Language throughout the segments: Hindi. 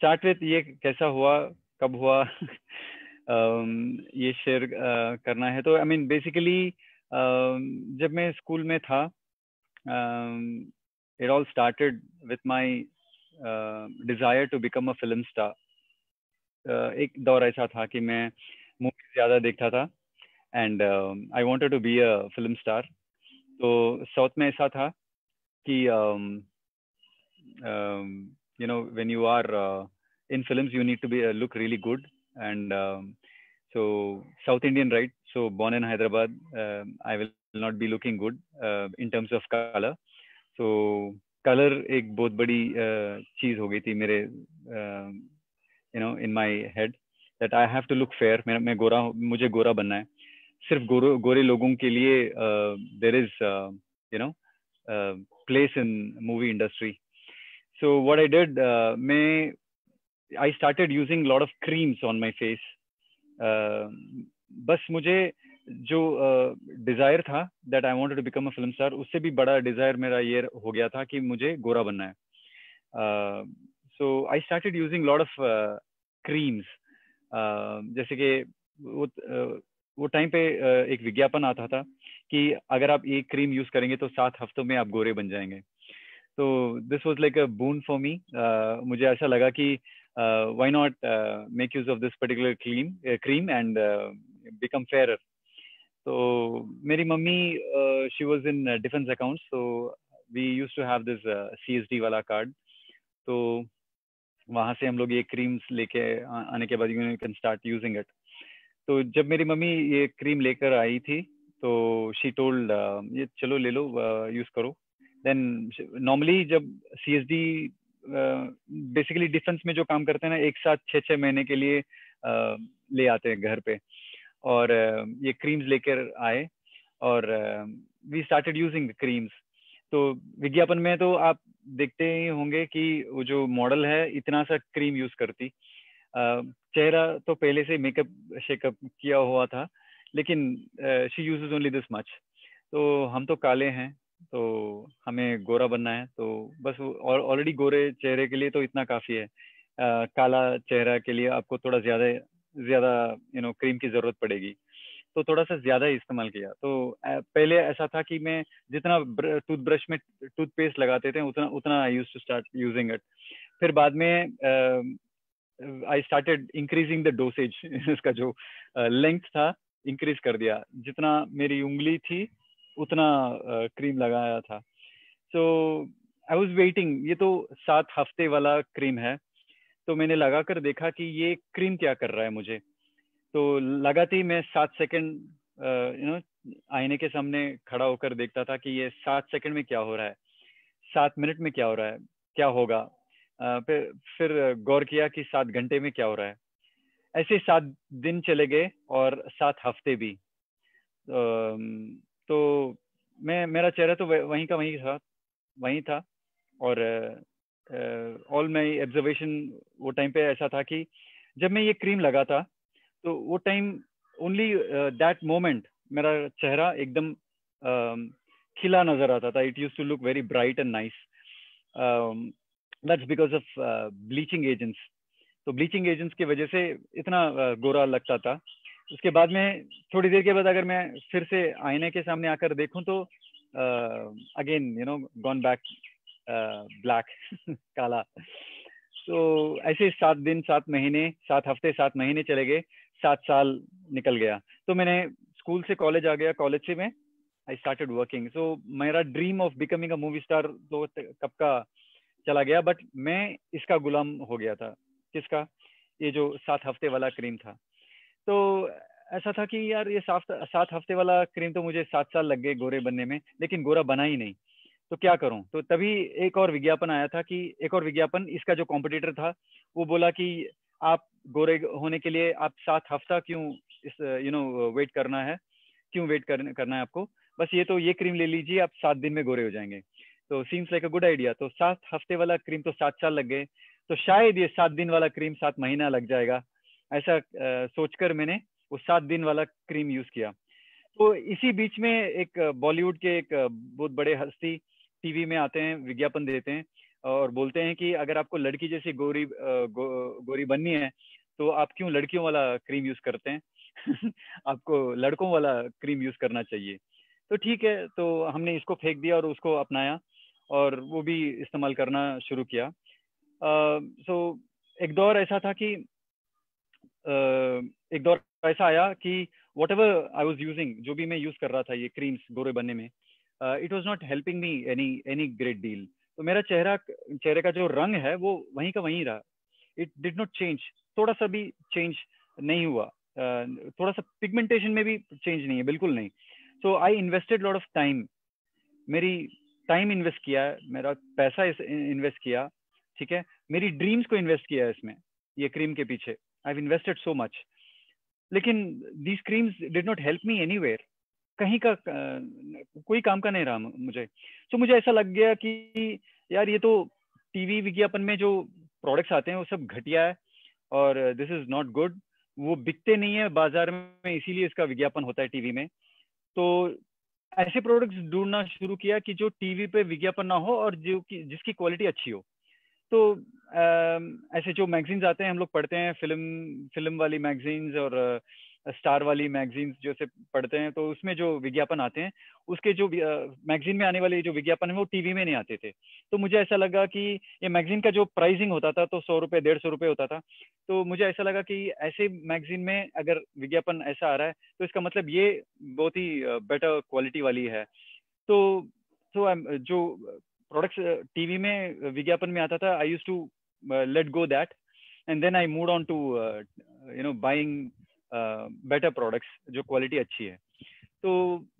स्टार्ट विथ ये कैसा हुआ, कब हुआ ये शेयर करना है। तो आई मीन बेसिकली जब मैं स्कूल में था, it all started with my desire to become a film star. एक दौर ऐसा था कि मैं मूवी ज्यादा देखता था and I wanted to be a film star. तो साउथ में ऐसा था कि when you are in films you need to be look really good, and so South Indian, right? So born in Hyderabad, I will not be looking good in terms of color. So color एक बहुत बड़ी चीज हो गई थी मेरे in my head that I have to look fair. मैं गोरा हूँ, मुझे गोरा बनना है। सिर्फ गोरे लोगों के लिए there is you know place in movie industry. So what I did, I started using a lot of creams on my face. बस मुझे जो डिजायर था that I wanted to become a film star, उससे भी बड़ा डिजायर मेरा ये हो गया था कि मुझे गोरा बनना है। So I started using a lot of creams. जैसे कि वो टाइम पे एक विज्ञापन आता था कि अगर आप ये क्रीम यूज करेंगे तो 7 हफ्तों में आप गोरे बन जाएंगे। तो this was like a boon for me. मुझे ऐसा लगा कि why not make use of this particular cream and become fair. तो मेरी mummy she was in defence accounts, so we used to have this CSD वाला कार्ड। तो वहां से हम लोग ये क्रीम्स लेके आने के बाद you can start using it. तो जब मेरी मम्मी ये क्रीम लेकर आई थी तो शी टोल्ड ये चलो ले लो, यूज करो। देन नॉर्मली जब CSD बेसिकली डिफेंस में जो काम करते हैं ना, एक साथ 6-6 महीने के लिए ले आते हैं घर पे, और ये क्रीम्स लेकर आए और वी स्टार्टेड यूजिंग क्रीम्स। तो विज्ञापन में तो आप देखते ही होंगे कि वो जो मॉडल है इतना सा क्रीम यूज करती। चेहरा तो पहले से मेकअप शेकअप किया हुआ था, लेकिन she uses only this much. तो हम तो काले हैं, तो हमें गोरा बनना है, तो बस ऑलरेडी गोरे चेहरे के लिए तो इतना काफी है। काला चेहरा के लिए आपको थोड़ा ज्यादा ज्यादा क्रीम की जरूरत पड़ेगी। तो थोड़ा सा ज्यादा ही इस्तेमाल किया। तो पहले ऐसा था कि मैं जितना टूथब्रश में टूथपेस्ट लगाते थे उतना उतना I used to start using it. फिर बाद में I started increasing the dosage इसका जो लेंथ था इंक्रीज कर दिया। जितना मेरी उंगली थी उतना क्रीम लगाया था। सो आई वाज वेटिंग, ये तो 7 हफ्ते वाला क्रीम है। तो मैंने लगा कर देखा कि ये क्रीम क्या कर रहा है मुझे। तो लगाते ही मैं 7 सेकंड आईने के सामने खड़ा होकर देखता था कि ये 7 सेकंड में क्या हो रहा है, 7 मिनट में क्या हो रहा है, क्या होगा। फिर गौर किया कि 7 घंटे में क्या हो रहा है। ऐसे 7 दिन चले गए और 7 हफ्ते भी। तो मेरा चेहरा तो वहीं का वहीं था। और ऑल माई ऑब्जर्वेशन वो टाइम पे ऐसा था कि जब मैं ये क्रीम लगा था तो वो टाइम ओनली दैट मोमेंट मेरा चेहरा एकदम खिला नजर आता था। It use to look very bright and nice. That's because of bleaching agents. तो ब्लीचिंग एजेंट्स की वजह से इतना गोरा लगता था। उसके बाद में थोड़ी देर के बाद अगर मैं फिर से आईने के सामने आकर देखूं तो अगेन गॉन बैक ब्लैक काला। तो ऐसे 7 दिन 7 महीने 7 हफ्ते 7 महीने चले गए, 7 साल निकल गया। तो मैंने स्कूल से कॉलेज आ गया, कॉलेज से मैं आई स्टार्टेड वर्किंग। सो मेरा dream of becoming a movie star तो कब का चला गया, बट मैं इसका गुलाम हो गया था। किसका? ये जो 7 हफ्ते वाला क्रीम था। तो ऐसा था कि यार ये 7 हफ्ते वाला क्रीम तो मुझे 7 साल लग गए गोरे बनने में, लेकिन गोरा बना ही नहीं। तो क्या करूं? तो तभी एक और विज्ञापन आया था कि एक और विज्ञापन, इसका जो कॉम्पिटिटर था वो बोला कि आप गोरे होने के लिए आप 7 हफ्ता क्यों इस वेट करना है, क्यों वेट करना है आपको, बस ये क्रीम ले लीजिए, आप 7 दिन में गोरे हो जाएंगे। तो seems like a good idea. तो 7 हफ्ते वाला क्रीम तो 7 साल लग गए, तो शायद ये 7 दिन वाला क्रीम 7 महीना लग जाएगा। ऐसा सोचकर मैंने वो 7 दिन वाला क्रीम यूज किया। तो इसी बीच में एक बॉलीवुड के एक बहुत बड़े हस्ती टीवी में आते हैं, विज्ञापन देते हैं, और बोलते हैं कि अगर आपको लड़की जैसी गोरी बननी है तो आप क्यों लड़कियों वाला क्रीम यूज करते हैं आपको लड़कों वाला क्रीम यूज करना चाहिए। तो ठीक है, तो हमने इसको फेंक दिया और उसको अपनाया और वो भी इस्तेमाल करना शुरू किया। सो एक दौर ऐसा था कि एक दौर ऐसा आया कि what ever I was using, जो भी मैं यूज कर रहा था ये क्रीम्स गोरे बनने में, it was not helping me any any great deal. तो मेरा चेहरे का जो रंग है वो वहीं का वहीं रहा। इट डिड नॉट चेंज, थोड़ा सा भी चेंज नहीं हुआ। थोड़ा सा पिगमेंटेशन में भी चेंज नहीं है, बिल्कुल नहीं। So I invested lot of time, मेरी टाइम इन्वेस्ट किया, मेरा पैसा इन्वेस्ट किया, ठीक है, मेरी ड्रीम्स को इन्वेस्ट किया इसमें, ये क्रीम के पीछे आई इन्वेस्टेड सो मच। लेकिन these creams did not help me anywhere, कहीं का कोई काम का नहीं रहा मुझे। तो मुझे ऐसा लग गया कि यार ये तो टीवी विज्ञापन में जो प्रोडक्ट्स आते हैं वो सब घटिया है और दिस इज नॉट गुड, वो बिकते नहीं है बाजार में, इसीलिए इसका विज्ञापन होता है टीवी में। तो ऐसे प्रोडक्ट्स ढूंढना शुरू किया कि जो टीवी पे विज्ञापन ना हो और जो कि जिसकी क्वालिटी अच्छी हो। तो ऐसे जो मैगजीन्स आते हैं हम लोग पढ़ते हैं, फिल्म वाली मैगजीन्स और स्टार वाली मैगजीन्स जैसे पढ़ते हैं, तो उसमें जो विज्ञापन आते हैं उसके जो मैगजीन में आने वाले जो विज्ञापन है वो टीवी में नहीं आते थे। तो मुझे ऐसा लगा कि ये मैगजीन का जो प्राइसिंग होता था तो 100 रुपये 150 रुपये होता था। तो मुझे ऐसा लगा कि ऐसे मैगजीन में अगर विज्ञापन ऐसा आ रहा है तो इसका मतलब ये बहुत ही बेटर क्वालिटी वाली है। तो जो प्रोडक्ट्स टीवी में विज्ञापन में आता था, I used to let go that and then I moved on to buying better products जो क्वालिटी अच्छी है। तो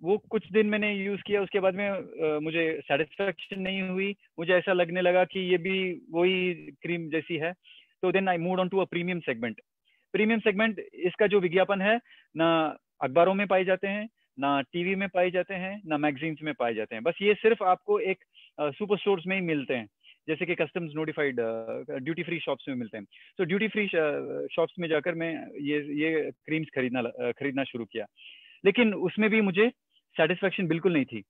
वो कुछ दिन मैंने यूज किया, उसके बाद में मुझे सेटिस्फेक्शन नहीं हुई, मुझे ऐसा लगने लगा कि ये भी वही क्रीम जैसी है। तो then I moved on to a premium segment. Premium segment, इसका जो विज्ञापन है ना अखबारों में पाए जाते हैं, ना टीवी में पाए जाते हैं, ना मैगजीन्स में पाए जाते हैं, बस ये सिर्फ आपको एक सुपर स्टोर्स में ही मिलते हैं, जैसे कि customs notified duty free shops में मिलते हैं। तो ड्यूटी फ्री शॉप्स में जाकर मैं ये क्रीम्स खरीदना शुरू किया, लेकिन उसमें भी मुझे सेटिस्फेक्शन बिल्कुल नहीं थी।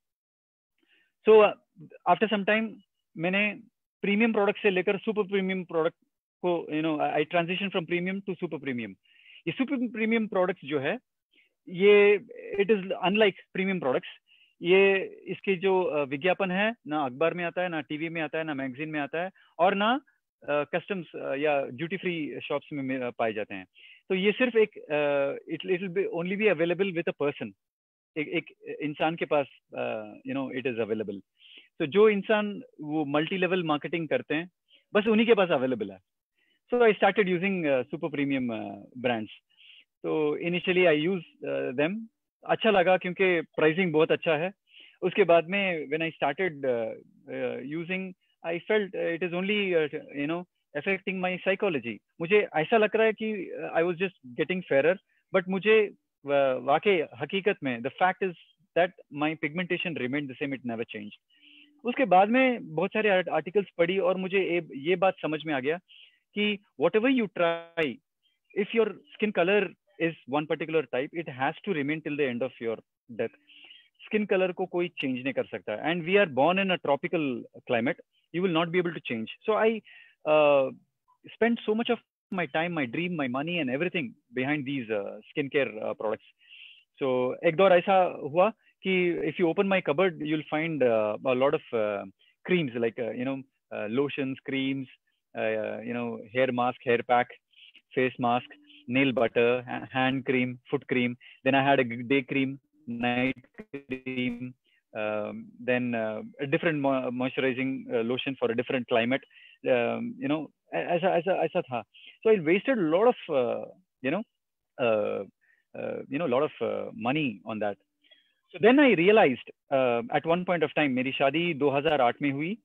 सो आफ्टर सम टाइम मैंने प्रीमियम प्रोडक्ट से लेकर सुपर प्रीमियम प्रोडक्ट को I transition from premium to super premium. ये सुपर प्रीमियम प्रोडक्ट्स जो है ये it is unlike premium products. ये इसके जो विज्ञापन है ना अखबार में आता है, ना टीवी में आता है, ना मैगजीन में आता है, और ना कस्टम्स या ड्यूटी फ्री शॉप्स में पाए जाते हैं। तो ये सिर्फ एक it will be only be available with a person, एक इंसान के पास इट इज अवेलेबल। तो जो इंसान वो मल्टी लेवल मार्केटिंग करते हैं बस उन्हीं के पास अवेलेबल है। So I started using super premium brands. तो इनिशियली आई यूज देम, अच्छा लगा क्योंकि प्राइसिंग बहुत अच्छा है। उसके बाद में when I started using I felt it is only affecting my psychology. मुझे ऐसा लग रहा है कि I was just getting fairer, but मुझे वाकई हकीकत में the fact is that my pigmentation remained the same, it never change. उसके बाद में बहुत सारे आर्टिकल्स पढ़ी और मुझे ये बात समझ में आ गया कि what ever you try, if your skin color is one particular type, it has to remain till the end of your death. Skin color को कोई change नहीं कर सकता, and we are born in a tropical climate, you will not be able to change. So I uh, spent so much of my time, my dream, my money and everything behind these skincare products. So एक दौर ऐसा हुआ कि if you open my cupboard you'll find a lot of creams like lotions, creams, hair mask, hair pack, face mask, nail butter, hand cream, foot cream. Then I had a day cream, night cream, then a different moisturizing lotion for a different climate. ऐसा था. So I wasted a lot of lot of money on that. So then I realized at one point of time, मेरी शादी 2008 में हुई,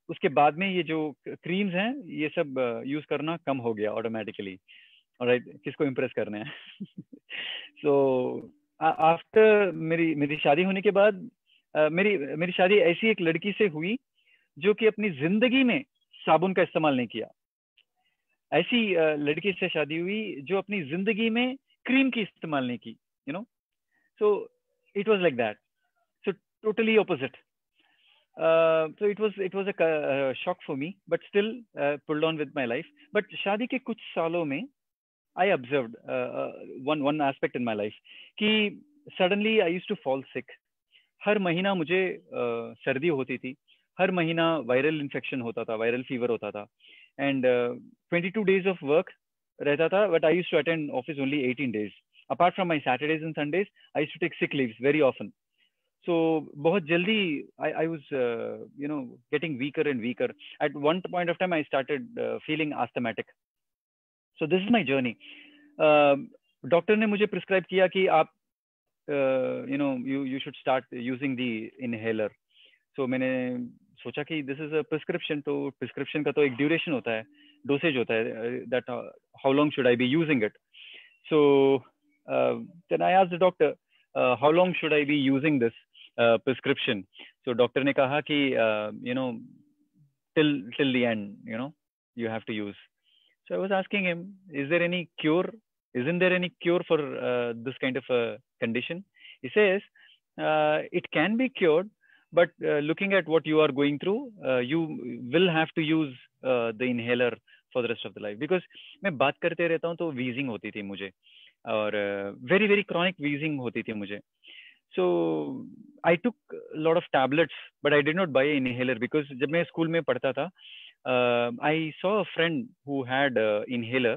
उसके बाद में ये जो क्रीम्स हैं ये सब यूज करना कम हो गया ऑटोमेटिकली। ऑलराइट, किसको इम्प्रेस करना है। सो आफ्टर मेरी शादी होने के बाद मेरी शादी ऐसी एक लड़की से हुई जो कि अपनी जिंदगी में साबुन का इस्तेमाल नहीं किया। ऐसी लड़की से शादी हुई जो अपनी जिंदगी में क्रीम की इस्तेमाल नहीं की, so it was like that. So totally opposite. So it was a shock for me, but still pulled on with my life. But शादी के कुछ सालों में I observed one aspect in my life कि suddenly I used to fall sick. हर महीना मुझे सर्दी होती थी, हर महीना वायरल इन्फेक्शन होता था, वायरल फीवर होता था, एंड 22 days ऑफ वर्क रहता था, but I used to attend office only 18 days. Apart from my Saturdays and Sundays I used to take sick leaves very often. So बहुत जल्दी I was getting weaker and weaker. At one point of time I started feeling asthmatic. So this is my journey. Doctor ने मुझे प्रिस्क्राइब किया कि आप you should start using the inhaler. So मैंने सोचा कि this is a prescription, तो prescription का तो एक ड्यूरेशन होता है, डोसेज होता है, that how long should I be using it. So then I asked the doctor, how long should I be using this prescription. So doctor ने कहा कि till the end you have to use. So I was asking him, is there any cure? Isn't there any cure for this kind of a condition? He says it can be cured, but looking at what you are going through, you will have to use the inhaler for the rest of the life. Because मैं बात करते रहता हूँ तो wheezing होती थी मुझे, और very very chronic wheezing होती थी मुझे. So I took a lot of tablets, but I did not buy an inhaler because जब मैं स्कूल में पढ़ता था, I saw a friend who had inhaler,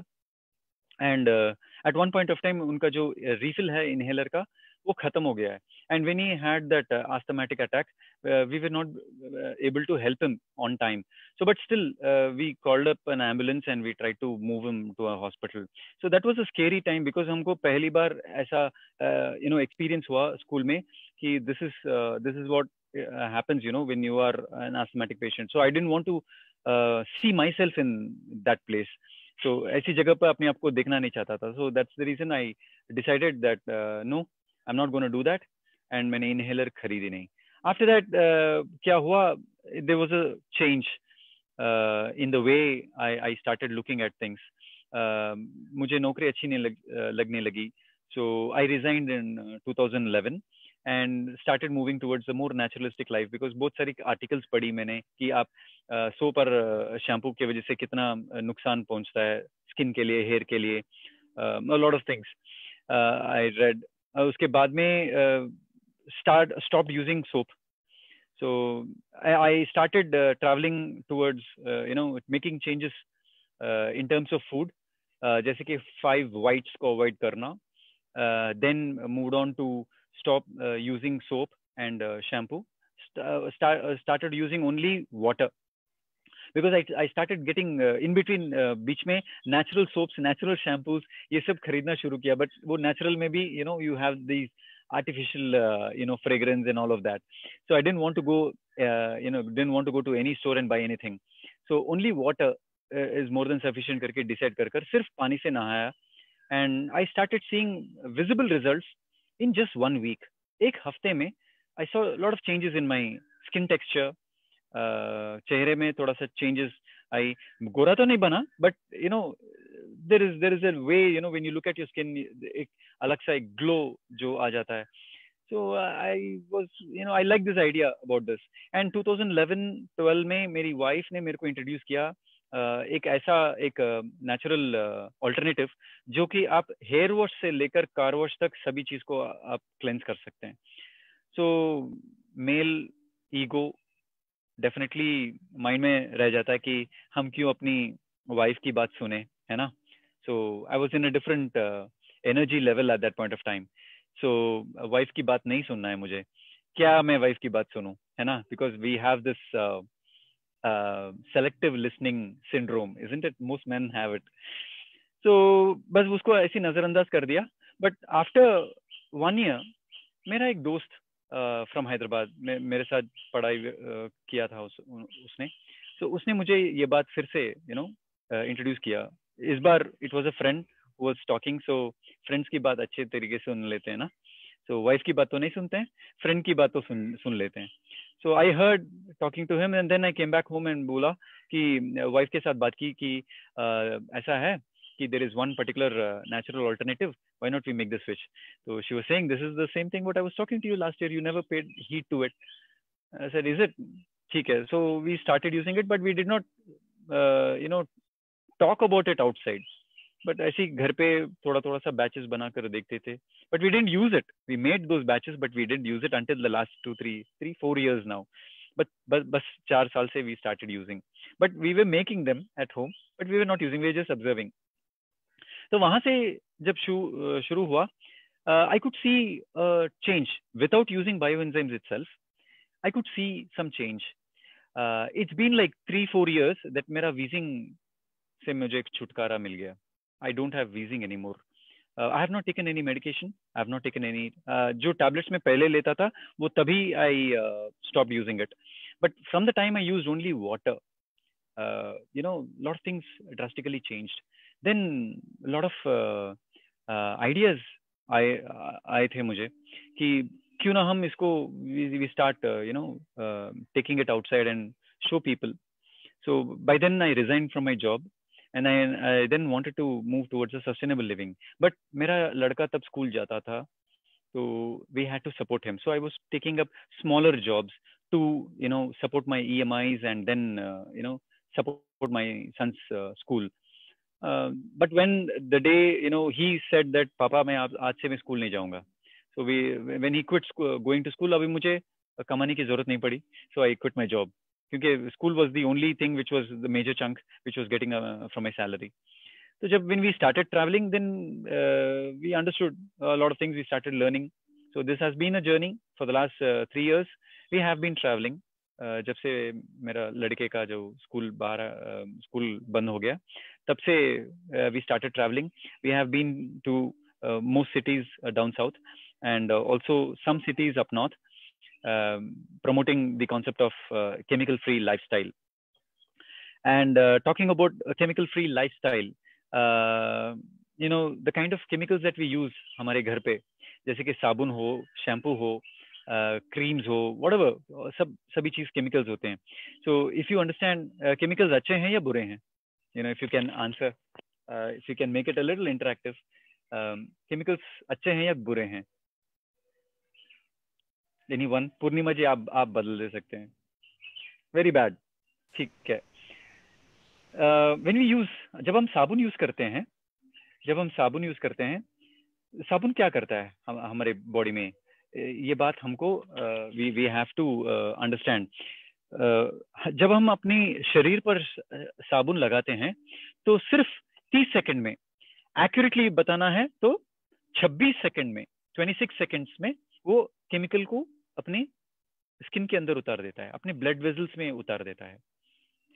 and at one point of time उनका जो refill है inhaler का वो खत्म हो गया है. And when he had that asthmatic attack, we were not able to help him on time. So but still we called up an ambulance and we tried to move him to a hospital. So that was a scary time because हमको पहली बार ऐसा experience हुआ स्कूल में कि this is what happens when you are an asthmatic patient. So I didn't want to see myself in that place. So ऐसी जगह पर अपने आप को देखना नहीं चाहता था. So that's the reason I decided that no, I'm not going to do that. And मैंने inhaler खरीदी नहीं. After that क्या हुआ, there was a change in the way I started looking at things. मुझे नौकरी अच्छी नहीं लगने लगी. So I resigned in 2011 and started moving towards a more naturalistic life because बहुत सारी आर्टिकल्स पढ़ी मैंने कि आप सोप और शैम्पू की वजह से कितना नुकसान पहुंचता है स्किन के लिए, हेयर के लिए, a lot of things I read. उसके बाद में stopped using soap. So I started traveling towards making changes in terms of food, जैसे कि 5 whites को avoid करना, then moved on to stop using soap and shampoo, started using only water. Because I started getting in between बीच में natural soaps, natural shampoos ये सब खरीदना शुरू किया. But वो natural में भी you have these artificial fragrance and all of that. So I didn't want to go to any store and buy anything. So only water is more than sufficient करके decide कर सिर्फ पानी से नहाया, and I started seeing visible results in just 1 week. एक हफ्ते में I saw a lot of changes in my skin texture. चेहरे में थोड़ा सा चेंजेस आई. गोरा तो नहीं बना, but there is a way when you look at your skin, एक अलग सा एक ग्लो जो आ जाता है. So I was I like this idea about this. And 2011-12 में मेरी वाइफ ने मेरे को इंट्रोड्यूस किया एक ऐसा एक नेचुरल ऑल्टरनेटिव जो कि आप हेयर वॉश से लेकर कार वॉश तक सभी चीज को आप क्लेंस कर सकते हैं. सो मेल ईगो डेफिनेटली माइंड में रह जाता है कि हम क्यों अपनी वाइफ की बात सुने, है ना. So I was in a different energy level at that point of time. So wife की बात नहीं सुनना है मुझे. क्या मैं वाइफ की बात सुनूं, है ना, because we have this selective listening syndrome, isn't it? Most men have it. So बस उसको ऐसी नजरअंदाज कर दिया. But after 1 year मेरा एक दोस्त फ्रॉम हैदराबाद मेरे साथ पढ़ाई किया था उसने. So उसने मुझे ये बात फिर से इंट्रोड्यूस किया. इस बार it was a friend who was talking. So friends की बात अच्छे तरीके से सुन लेते हैं ना. सो वाइफ की बात तो नहीं सुनते हैं, फ्रेंड की बात तो सुन लेते हैं. So I heard talking to him and then I came back home and बोला कि वाइफ के साथ बात की कि ऐसा है कि there is one particular natural alternative, why not we make the switch. So she was saying this is the same thing what I was talking to you last year, you never paid heed to it. I said, is it? ठीक है. So we started using it, but we did not talk about it outside. But ऐसे ही घर पे थोड़ा थोड़ा सा बैचेस बनाकर देखते थे. But we didn't use it. We made those batches, but we didn't use it until the last 4 years now. But बस 4 साल से we started using. But we were making them at home, but we were not using. We were just observing. तो वहां से जब शुरू हुआ, I could see a change without using bioenzymes itself. I could see some change. It's been like 3-4 years that मेरा wheezing से मुझे एक छुटकारा मिल गया. I don't have wheezing anymore. I have not taken any medication. I have not taken any. जो tablets मैं पहले लेता था, वो तभी I stopped using it. But from the time I used only water, lot of things drastically changed. Then a lot of ideas आए थे मुझे कि क्यों ना हम इसको we start taking it outside and show people. So by then I resigned from my job and I then wanted to move towards a sustainable living. But मेरा लड़का तब स्कूल जाता था, so we had to support him. So I was taking up smaller jobs to support my EMIs and then support my son's school. But when the day he said that पापा मैं आज से मैं स्कूल नहीं जाऊंगा, so when he quit going to school, अभी मुझे कमाने की जरूरत नहीं पड़ी, so I quit my job क्योंकि school was the only thing which was the major chunk which was getting from my salary. So जब when we started traveling, then we understood a lot of things. We started learning. So this has been a journey for the last 3 years. We have been traveling. जब से मेरा लड़के का जो स्कूल बंद हो गया, तब से we started traveling. We have been to most cities down south and also some cities up north, promoting the concept of chemical-free lifestyle. And talking about a chemical-free lifestyle, the kind of chemicals that we use हमारे घर पे, जैसे कि साबुन हो, शैम्पू हो, creams हो, whatever, सभी चीज chemicals होते हैं. So if you understand, chemicals अच्छे हैं या बुरे हैं? If you can answer, if you can make it a little interactive, chemicals अच्छे हैं या बुरे हैं? Anyone? पूर्णिमा जी आप बदल दे सकते हैं. Very bad. ठीक है. When we use, जब हम साबुन यूज करते हैं, साबुन क्या करता है हमारे बॉडी में, ये बात हमको we have to understand. जब हम अपनी शरीर पर साबुन लगाते हैं तो सिर्फ 30 सेकंड में, एक्यूरेटली बताना है तो 26 सेकंड में, 26 सेकंड्स में वो केमिकल को अपने स्किन के अंदर उतार देता है, अपने ब्लड वेजल्स में उतार देता है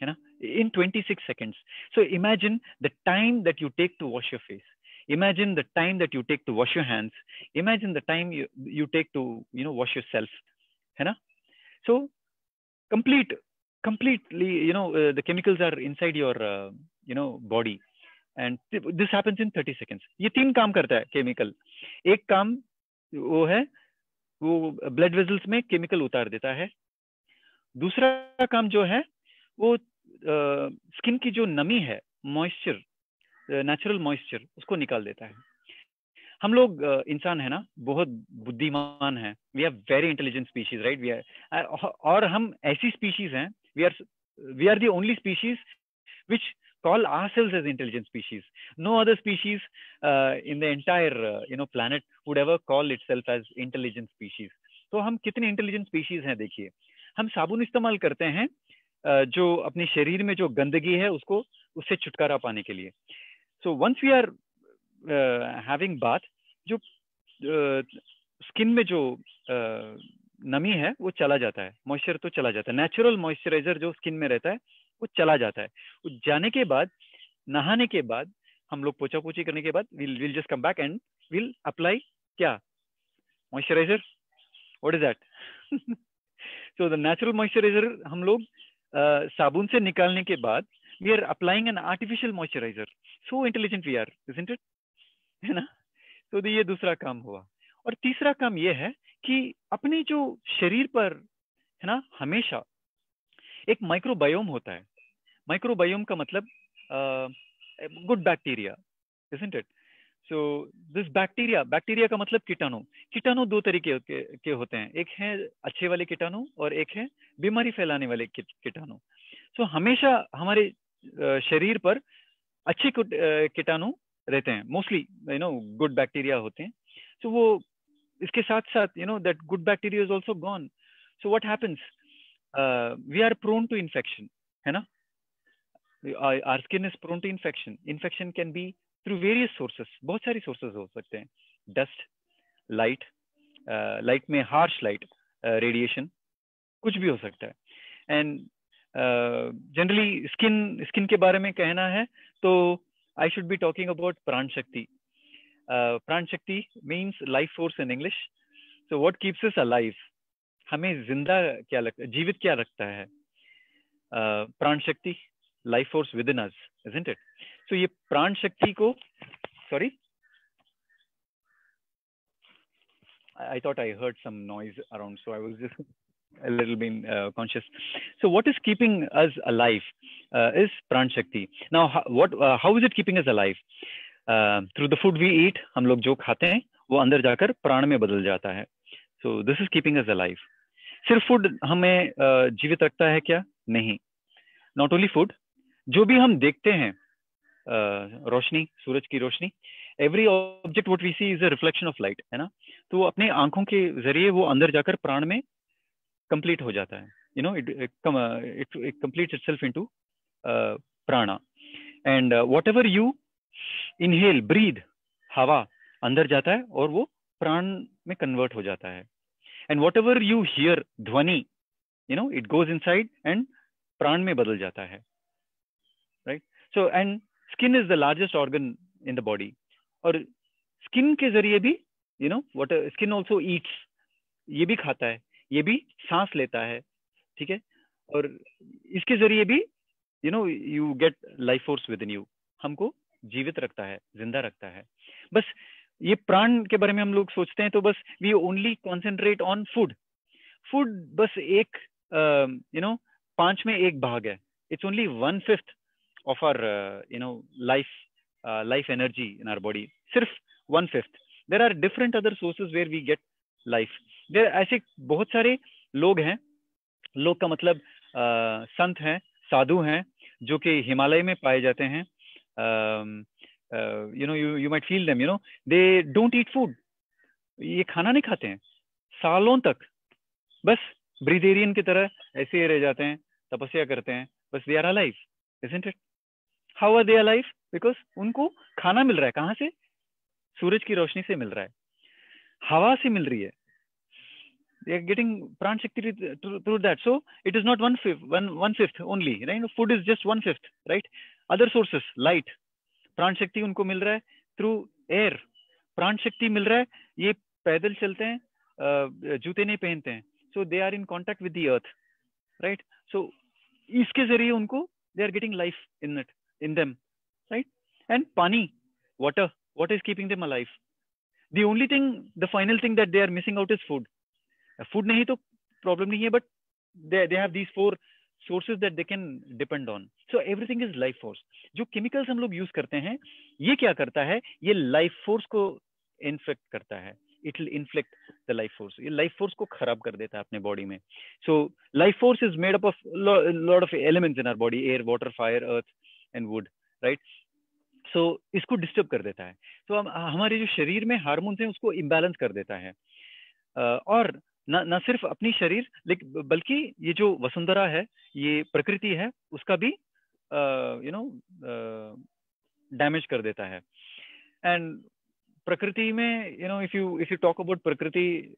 ना, in 26 seconds. So imagine the time that you take to wash your face. Imagine the time that you take to wash your hands. Imagine the time you take to wash yourself, है ना? So completely the chemicals are inside your body and this happens in 30 seconds. ये 3 काम करता है केमिकल. एक काम वो है वो ब्लड वेजल्स में केमिकल उतार देता है. दूसरा काम जो है वो स्किन की जो नमी है, मॉइस्चर, नेचुरल मॉइस्चर, उसको निकाल देता है. हम लोग इंसान है ना, बहुत बुद्धिमान है. We are very intelligent species, right? We are, और हम ऐसी स्पीशीज हैं, we are the only species which call ourselves as intelligent species. No other species in the entire planet would ever call itself as intelligent species. तो हम कितने इंटेलिजेंट स्पीशीज हैं देखिए. हम साबुन इस्तेमाल करते हैं जो अपने शरीर में जो गंदगी है उससे छुटकारा पाने के लिए. So once we are having bath, जो स्किन में जो नमी है वो चला जाता है, मॉइस्चर तो चला जाता है, नेचुरल मॉइस्चराइजर जो स्किन में रहता है वो चला जाता है. वो जाने के बाद, नहाने के बाद, हम लोग पोछा पोछी करने के बाद we'll just come back and we'll apply क्या? Moisturiser. What is that? So the natural moisturiser हम लोग साबुन से निकालने के बाद we are applying an artificial moisturizer. So intelligent we are, isn't it? है ना? तो ये दूसरा काम हुआ. और तीसरा काम ये है कि अपने जो शरीर पर है ना, हमेशा एक माइक्रोबायोम होता है. माइक्रोबायोम का मतलब good bacteria, isn't it? So this bacteria का मतलब कीटाणु दो तरीके के होते हैं, एक है अच्छे वाले कीटाणु और एक है बीमारी फैलाने वाले कीटाणु। सो हमेशा हमारे शरीर पर अच्छे कीटाणु रहते हैं, मोस्टली गुड बैक्टीरिया होते हैं। सो वो इसके साथ साथ that good bacteria is also gone. So what happens, we are prone to infection, है ना। our skin is prone to infection can be through various sources, बहुत सारी sources हो सकते हैं, dust, light में harsh light, radiation, कुछ भी हो सकता है। and generally skin के बारे में कहना है तो I should be talking about प्राण शक्ति। प्राण शक्ति means life force in English. So what keeps us alive, हमें जिंदा क्या लगता, जीवित क्या रखता है? प्राण शक्ति, life force within us, isn't it? So ये प्राण शक्ति को, sorry, I thought I heard some noise around, so I was just a little bit conscious. So what is keeping us alive is प्राण शक्ति. Now how is it keeping us alive? Through the food we eat, हम लोग जो खाते हैं वो अंदर जाकर प्राण में बदल जाता है. So this is keeping us alive. सिर्फ फूड हमें जीवित रखता है क्या? नहीं. Not only food, जो भी हम देखते हैं, रोशनी, सूरज की रोशनी, every object what we see is a reflection of light, है ना। तो अपने आंखों के जरिए वो अंदर जाकर प्राण में कंप्लीट हो जाता है, इट कंप्लीट्स इटसेल्फ इनटू प्राणा। And whatever you inhale, breathe, हवा अंदर जाता है और वो प्राण में कन्वर्ट हो जाता है। एंड व्हाटएवर यू हियर, ध्वनि, इट गोज इनसाइड एंड प्राण में बदल जाता है, right. So and skin is the largest organ in the body, और स्किन के जरिए भी व्हाट स्किन ऑल्सो ईट्स, ये भी खाता है, ये भी सांस लेता है, ठीक है। और इसके जरिए भी you get life force with in you, हमको जीवित रखता है, जिंदा रखता है। बस ये प्राण के बारे में हम लोग सोचते हैं तो बस we only concentrate on food. Food बस एक 5 में 1 भाग है। It's only 1/5 of our life energy in our body, सिर्फ 1/5. there are different other sources where we get life. there ऐसे बहुत सारे लोग हैं, लोग का मतलब संत हैं, साधु हैं, जो कि हिमालय में पाए जाते हैं। you might feel them, they don't eat food, ये खाना नहीं खाते हैं सालों तक, बस ब्रीदेरियन की तरह ऐसे ही रह जाते हैं, तपस्या करते हैं, बस they are alive, isn't it? How are they alive? Because उनको खाना मिल रहा है, कहाँ से? सूरज की रोशनी से मिल रहा है, हवा से मिल रही है। They are getting प्राण शक्ति through that. So it is not 1/5 only, right? Food is just 1/5, right? Other sources, light, प्राण शक्ति उनको मिल रहा है through air. प्राण शक्ति मिल रहा है, ये पैदल चलते हैं, जूते नहीं पहनते हैं, so they are in contact with the earth, right? So इसके जरिए उनको they are getting life in them, right? And pani, water, what is keeping them alive? The only thing, the final thing that they are missing out is food. Food नहीं तो problem नहीं है, but they have these 4 sources that they can depend on. So everything is life force. जो chemicals हम लोग use करते हैं, ये क्या करता है? ये life force को infect करता है. It will inflict the life force. ये life force को खराब कर देता है अपने body में. So life force is made up of lot of elements in our body: air, water, fire, earth and wood, right? So इसको disturb कर देता है. तो हमारे जो शरीर में हार्मोन्स हैं उसको imbalance कर देता है. और न सिर्फ अपनी शरीर, बल्कि ये जो वसुंधरा है, ये प्रकृति है, उसका भी डैमेज कर देता है. एंड प्रकृति में if you talk about प्रकृति,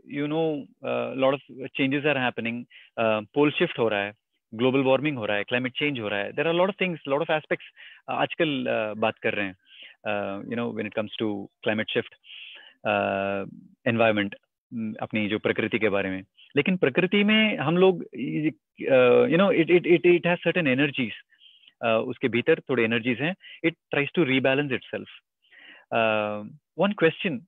lot of changes are happening. Pole shift हो रहा है, ग्लोबल वार्मिंग हो रहा है, क्लाइमेट चेंज हो रहा है. there are a lot of things, lot of aspects आजकल बात कर रहे हैं when it comes to climate shift, environment, अपनी जो प्रकृति के बारे में. लेकिन प्रकृति में हम लोग it has certain energies, उसके भीतर थोड़े energies हैं. it tries to rebalance itself. One question: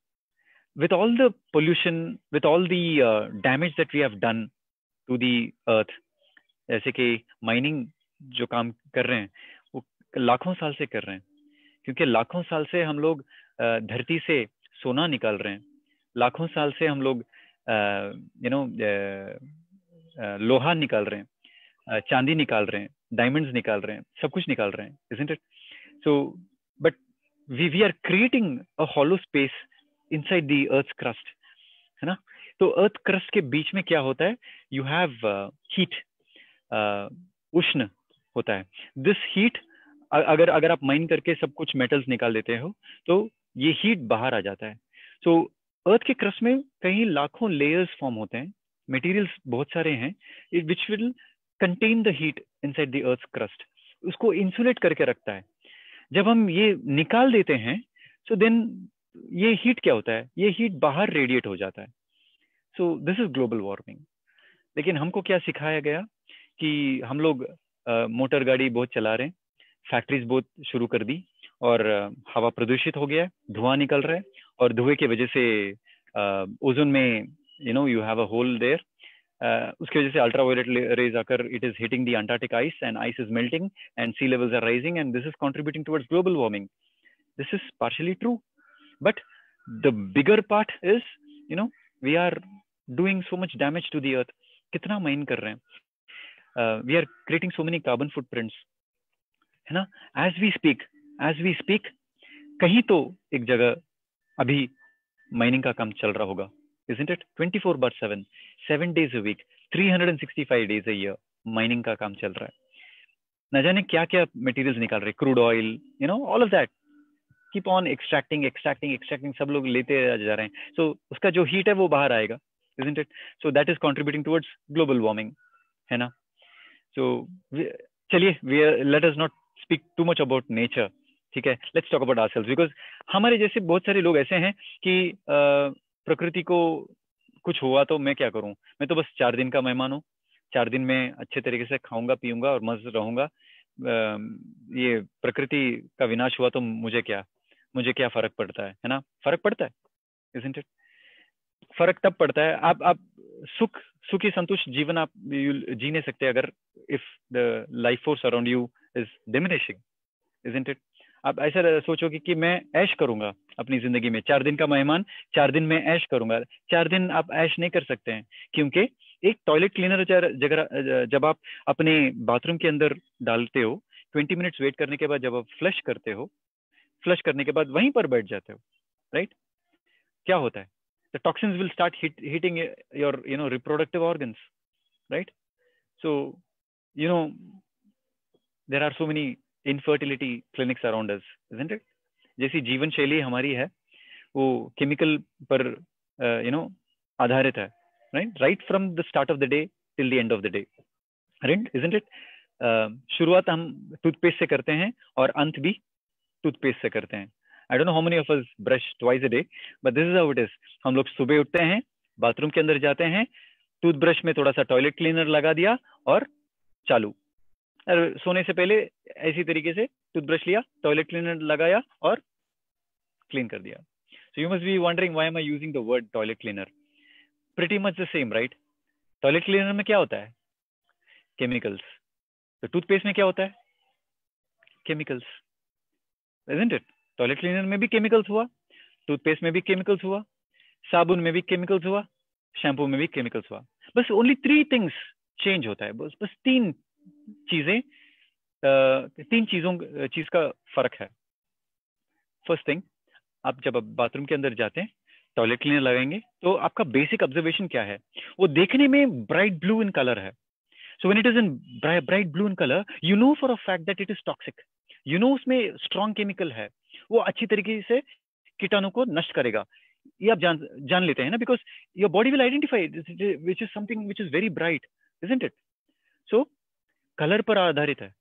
with all the pollution, with all the damage that we have done to the earth, जैसे कि माइनिंग जो काम कर रहे हैं वो लाखों साल से कर रहे हैं, क्योंकि लाखों साल से हम लोग धरती से सोना निकाल रहे हैं, लाखों साल से हम लोग लोहा निकाल रहे हैं, चांदी निकाल रहे हैं, डायमंड्स निकाल रहे हैं, सब कुछ निकाल रहे हैं, isn't it? So, but we are creating a hollow space inside the earth's crust, है ना? तो अर्थ क्रस्ट के बीच में क्या होता है? यू हैव हीट, उष्ण होता है। दिस हीट, अगर अगर आप माइन करके सब कुछ मेटल्स निकाल देते हो तो ये हीट बाहर आ जाता है। सो अर्थ के क्रस्ट में कई लाखों लेयर्स फॉर्म होते हैं, मटेरियल्स बहुत सारे हैं which will contain the heat inside the earth crust, उसको इंसुलेट करके रखता है। जब हम ये निकाल देते हैं सो देन ये हीट क्या होता है? ये हीट बाहर रेडिएट हो जाता है। So this is global warming. लेकिन हमको क्या सिखाया गया कि हम लोग मोटर गाड़ी बहुत चला रहे हैं, फैक्ट्रीज बहुत शुरू कर दी और हवा प्रदूषित हो गया है, धुआं निकल रहा है, और धुएं की वजह से ओजोन में you have a hole there, उसकी वजह से अल्ट्रावायलेट रेज आकर it is hitting the Antarctic ice and ice is melting and sea levels are rising and this is contributing towards global warming. This is partially true, but the bigger part is we are doing so much damage to the earth. कितना माइन कर रहे हैं, we are creating so many carbon footprints, है ना? एज वी स्पीक कहीं तो एक जगह अभी माइनिंग का काम चल रहा होगा, isn't it? 24/7, 7 days a week, 365 days a year mining का काम चल रहा है। न जाने क्या क्या मटेरियल्स निकाल रहे, crude oil, all of that, keep on extracting, सब लोग लेते जा रहे हैं। सो उसका जो हीट है वो बाहर आएगा, isn't it? So that is contributing towards global warming, है ना? So चलिए, let us not speak too much about nature, ठीक है? Let's talk about ourselves, because हमारे जैसे बहुत सारे लोग ऐसे हैं कि प्रकृति को कुछ हुआ तो मैं क्या करूं, मैं तो बस 4 दिन का मेहमान हूँ, 4 दिन में अच्छे तरीके से खाऊंगा पीऊंगा और मस्त रहूंगा, ये प्रकृति का विनाश हुआ तो मुझे क्या फर्क पड़ता है ना? फर्क पड़ता है, isn't it? फर्क तब पड़ता है, आप सुखी संतुष्ट जीवन आप जी नहीं सकते अगर if the life force around you is diminishing, isn't it? आप ऐसा सोचोगे कि मैं ऐश करूंगा अपनी जिंदगी में, 4 दिन का मेहमान, 4 दिन में ऐश करूंगा। 4 दिन आप ऐश नहीं कर सकते हैं, क्योंकि एक टॉयलेट क्लीनर जब आप अपने बाथरूम के अंदर डालते हो, 20 मिनट्स वेट करने के बाद जब आप फ्लश करते हो, फ्लश करने के बाद वहीं पर बैठ जाते हो, राइट? क्या होता है? The toxins will start hitting your reproductive organs, right? So there are so many infertility clinics around us, isn't it? जैसी जीवन शैली हमारी है वो केमिकल पर आधारित है, right from the start of the day till the end of the day, right? Isn't it? शुरुआत हम टूथपेस्ट से करते हैं और अंत भी टूथपेस्ट से करते हैं। I don't know how many of us brush twice a day, but this is how it is. हम लोग सुबह उठते हैं, बाथरूम के अंदर जाते हैं, टूथब्रश में थोड़ा सा टॉयलेट क्लीनर लगा दिया और चालू। सोने से पहले ऐसी तरीके से टूथब्रश लिया, टॉयलेट क्लीनर लगाया और क्लीन कर दिया। So you must be wondering why am I using the word toilet cleaner? Pretty much the same, right? Toilet cleaner में क्या होता है? केमिकल्स। तो टूथपेस्ट में क्या होता है? Chemicals, isn't it? Toilet cleaner में भी केमिकल्स हुआ, टूथपेस्ट में भी केमिकल्स हुआ, साबुन में भी केमिकल्स हुआ, शैम्पू में भी केमिकल्स हुआ। बस ओनली 3 थिंग्स चेंज होता है, बस 3 चीज का फर्क है। फर्स्ट थिंग, आप जब बाथरूम के अंदर जाते हैं, टॉयलेट क्लीनर लगाएंगे तो आपका बेसिक ऑब्जर्वेशन क्या है? वो देखने में ब्राइट ब्लू इन कलर है। So when it is in bright blue in colour, you know for a fact that it is toxic, उसमें स्ट्रॉन्ग केमिकल है, वो अच्छी तरीके से कीटाणु को नष्ट करेगा। ये आप जान लेते हैं ना, because your body will identify which is something which is very bright, isn't it? So colour पर आधारित है,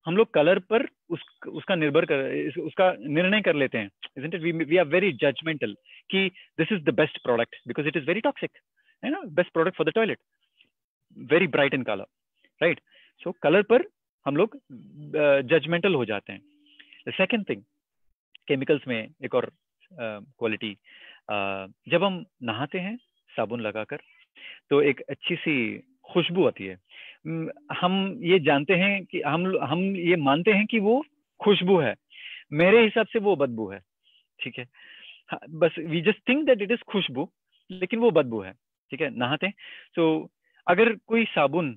हम लोग कलर पर उसका निर्णय कर लेते हैं, isn't it? We are very judgmental कि this is the best product because it is very toxic, है ना? Best product for the toilet, very bright in color, right? So colour पर हम लोग जजमेंटल हो जाते हैं। The second thing, केमिकल्स में एक और क्वालिटी, जब हम नहाते हैं साबुन लगाकर तो एक अच्छी सी खुशबू आती है। हम ये जानते हैं कि हम ये मानते हैं कि वो खुशबू है, मेरे हिसाब से वो बदबू है, ठीक है। हाँ, बस we just think that it is खुशबू, लेकिन वो बदबू है, ठीक है, नहाते। तो अगर कोई साबुन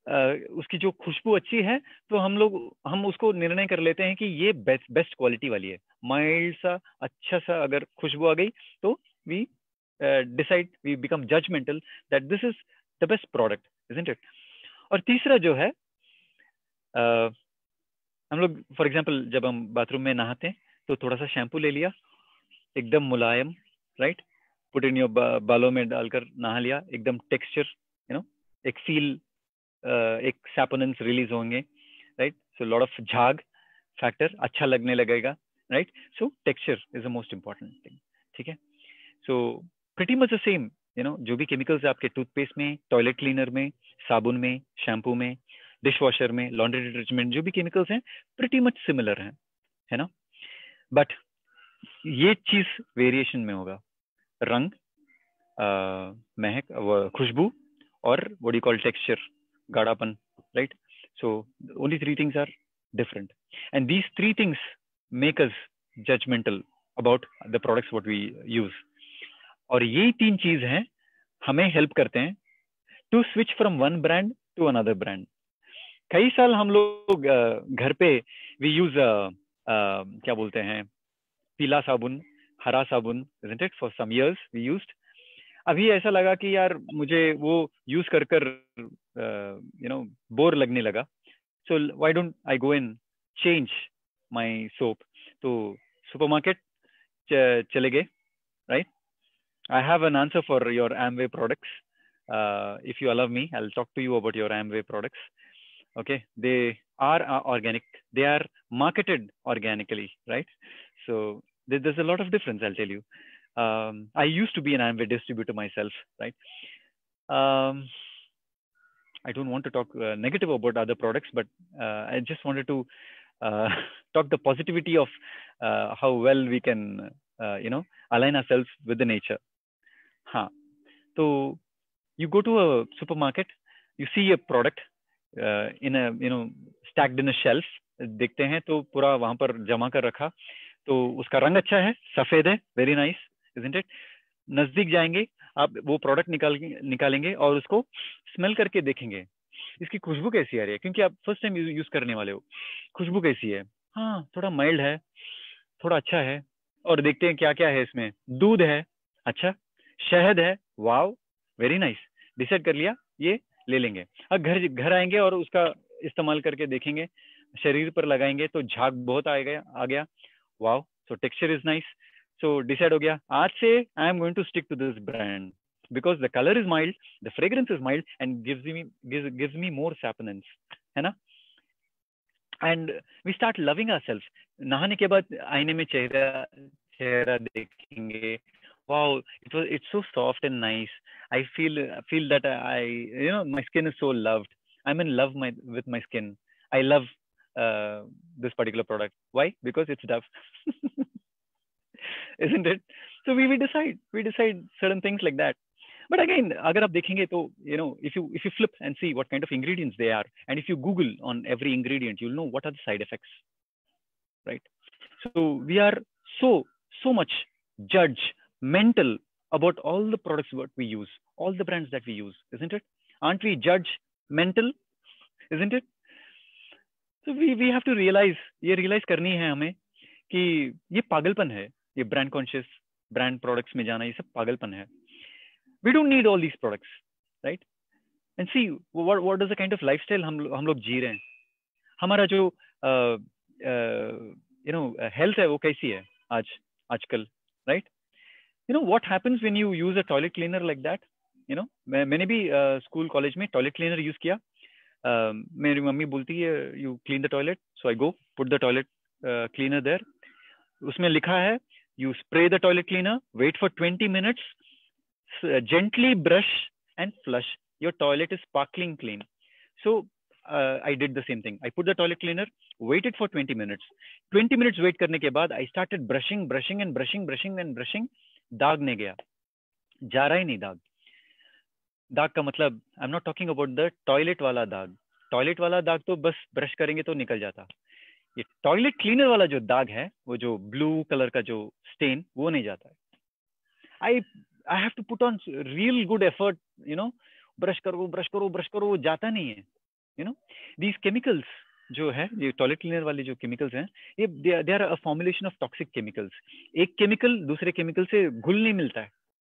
उसकी जो खुशबू अच्छी है, तो हम उसको निर्णय कर लेते हैं कि ये बेस्ट बेस्ट क्वालिटी वाली है। माइल्ड सा अच्छा सा अगर खुशबू आ गई, तो we decide, we become judgemental that this is the best product, isn't it. और तीसरा जो है, हम लोग फॉर एग्जाम्पल जब हम बाथरूम में नहाते हैं, तो थोड़ा सा शैम्पू ले लिया, एकदम मुलायम, राइट, पुट इन योर बालों में डालकर नहा लिया, एकदम टेक्सचर, एक फील, एक सैपोनेंस रिलीज होंगे, राइट। सो लॉट ऑफ झाग फैक्टर, अच्छा लगने लगेगा, right. So texture is the most important thing, ठीक है। So pretty much the same, जो भी केमिकल्स आपके टूथपेस्ट में, टॉयलेट क्लीनर में, साबुन में, शैम्पू में, डिश वॉशर में, लॉन्ड्री डिटर्जेंट, जो भी केमिकल्स हैं प्रिटी मच सिमिलर हैं, है ना। बट ये चीज वेरिएशन में होगा, रंग, महक, खुशबू, और व्हाट यू कॉल टेक्सचर, गाढ़ापन, right. So only three things are different, and these three things make us judgmental about the products what we use. और यही तीन चीज हैं हमें हेल्प करते हैं to switch from one brand to another brand. कई साल हम लोग घर पे वी यूज क्या बोलते हैं, पीला साबुन, हरा साबुन, isn't it? For some years we used. अभी ऐसा लगा कि यार मुझे वो यूज कर कर बोर लगने लगा। So why don't I go and change my soap. तो सुपरमार्केट चले गए, right. I have an answer for your Amway products. If you allow me, I'll talk to you about your Amway products. Okay, they are organic. They are marketed organically, right? So there's a lot of difference, I'll tell you. I used to be an Amway distributor myself, right? um, I don't want to talk negative about other products, but I just wanted to uh, talk the positivity of how well we can align ourselves with the nature. Huh. So you go to a supermarket, you see a product in a stacked in a shelf, देखते हैं तो पूरा वहां पर जमा कर रखा, तो उसका रंग अच्छा है, सफेद है, वेरी नाइस, इजंट इट। नजदीक जाएंगे, आप वो प्रोडक्ट निकालेंगे और उसको स्मेल करके देखेंगे, इसकी खुशबू कैसी आ रही है, क्योंकि आप फर्स्ट टाइम यूज करने वाले हो। खुशबू कैसी है, हाँ थोड़ा माइल्ड है, थोड़ा अच्छा है। और देखते हैं क्या क्या है इसमें, दूध है, अच्छा, शहद है, वाव, वेरी नाइस, डिसाइड कर लिया, ये ले लेंगे। अब घर घर आएंगे और उसका इस्तेमाल करके देखेंगे, शरीर पर लगाएंगे तो झाग बहुत आ गया, wow, so texture is nice. So decide हो गया, आज से I am going to stick to this brand because the colour is mild, the fragrance is mild and gives me more saponins, है ना। And we start loving ourselves. नहाने के बाद आईने में चेहरा चेहरा देखेंगे, wow, it's so soft and nice. I feel that I my skin is so loved. I'm in love with my skin. I love this particular product. Why? Because it's Dove. Isn't it? So we decide certain things like that. But again, अगर आप देखेंगे तो if you flip and see what kind of ingredients they are, and if you Google on every ingredient, you'll know what are the side effects, right? So we are so much judgmental about all the products what we use, all the brands that we use, isn't it? Aren't we judgmental, isn't it? So we have to realize, ये realize करनी है हमें कि ये पागलपन है, ये brand conscious brand products में जाना, ये सब पागलपन है। We don't need all these products, right? And see what is the kind of lifestyle हम लोग जी रहे हैं। हमारा जो health है वो कैसी है आजकल, right? What happens when you use a toilet cleaner like that? मैंने भी स्कूल कॉलेज में टॉयलेट क्लीनर यूज किया। मेरी मम्मी बोलती है you clean the toilet, so I go put the toilet cleaner there. उसमें लिखा है you spray the toilet cleaner, wait for 20 minutes, gently brush and flush, your toilet is sparkling clean. So I did the same thing. I put the toilet cleaner, waited for 20 minutes. 20 minutes wait करने के बाद I started brushing. दाग नहीं गया, जा रहा ही नहीं दाग। दाग का मतलब I am not talking about the toilet वाला दाग। टॉयलेट वाला दाग तो बस ब्रश करेंगे तो निकल जाता। ये टॉयलेट क्लीनर वाला जो दाग है, वो जो ब्लू कलर का जो स्टेन, वो नहीं जाता है. I have to put on real good effort, you know, brush करो ब्रश करो ब्रश करो, वो जाता नहीं है. यू नो, दीज केमिकल्स जो है, ये टॉयलेट क्लीनर वाले जो केमिकल्स हैं, ये they are a formulation of toxic chemicals. एक केमिकल दूसरे केमिकल से घुल नहीं मिलता है.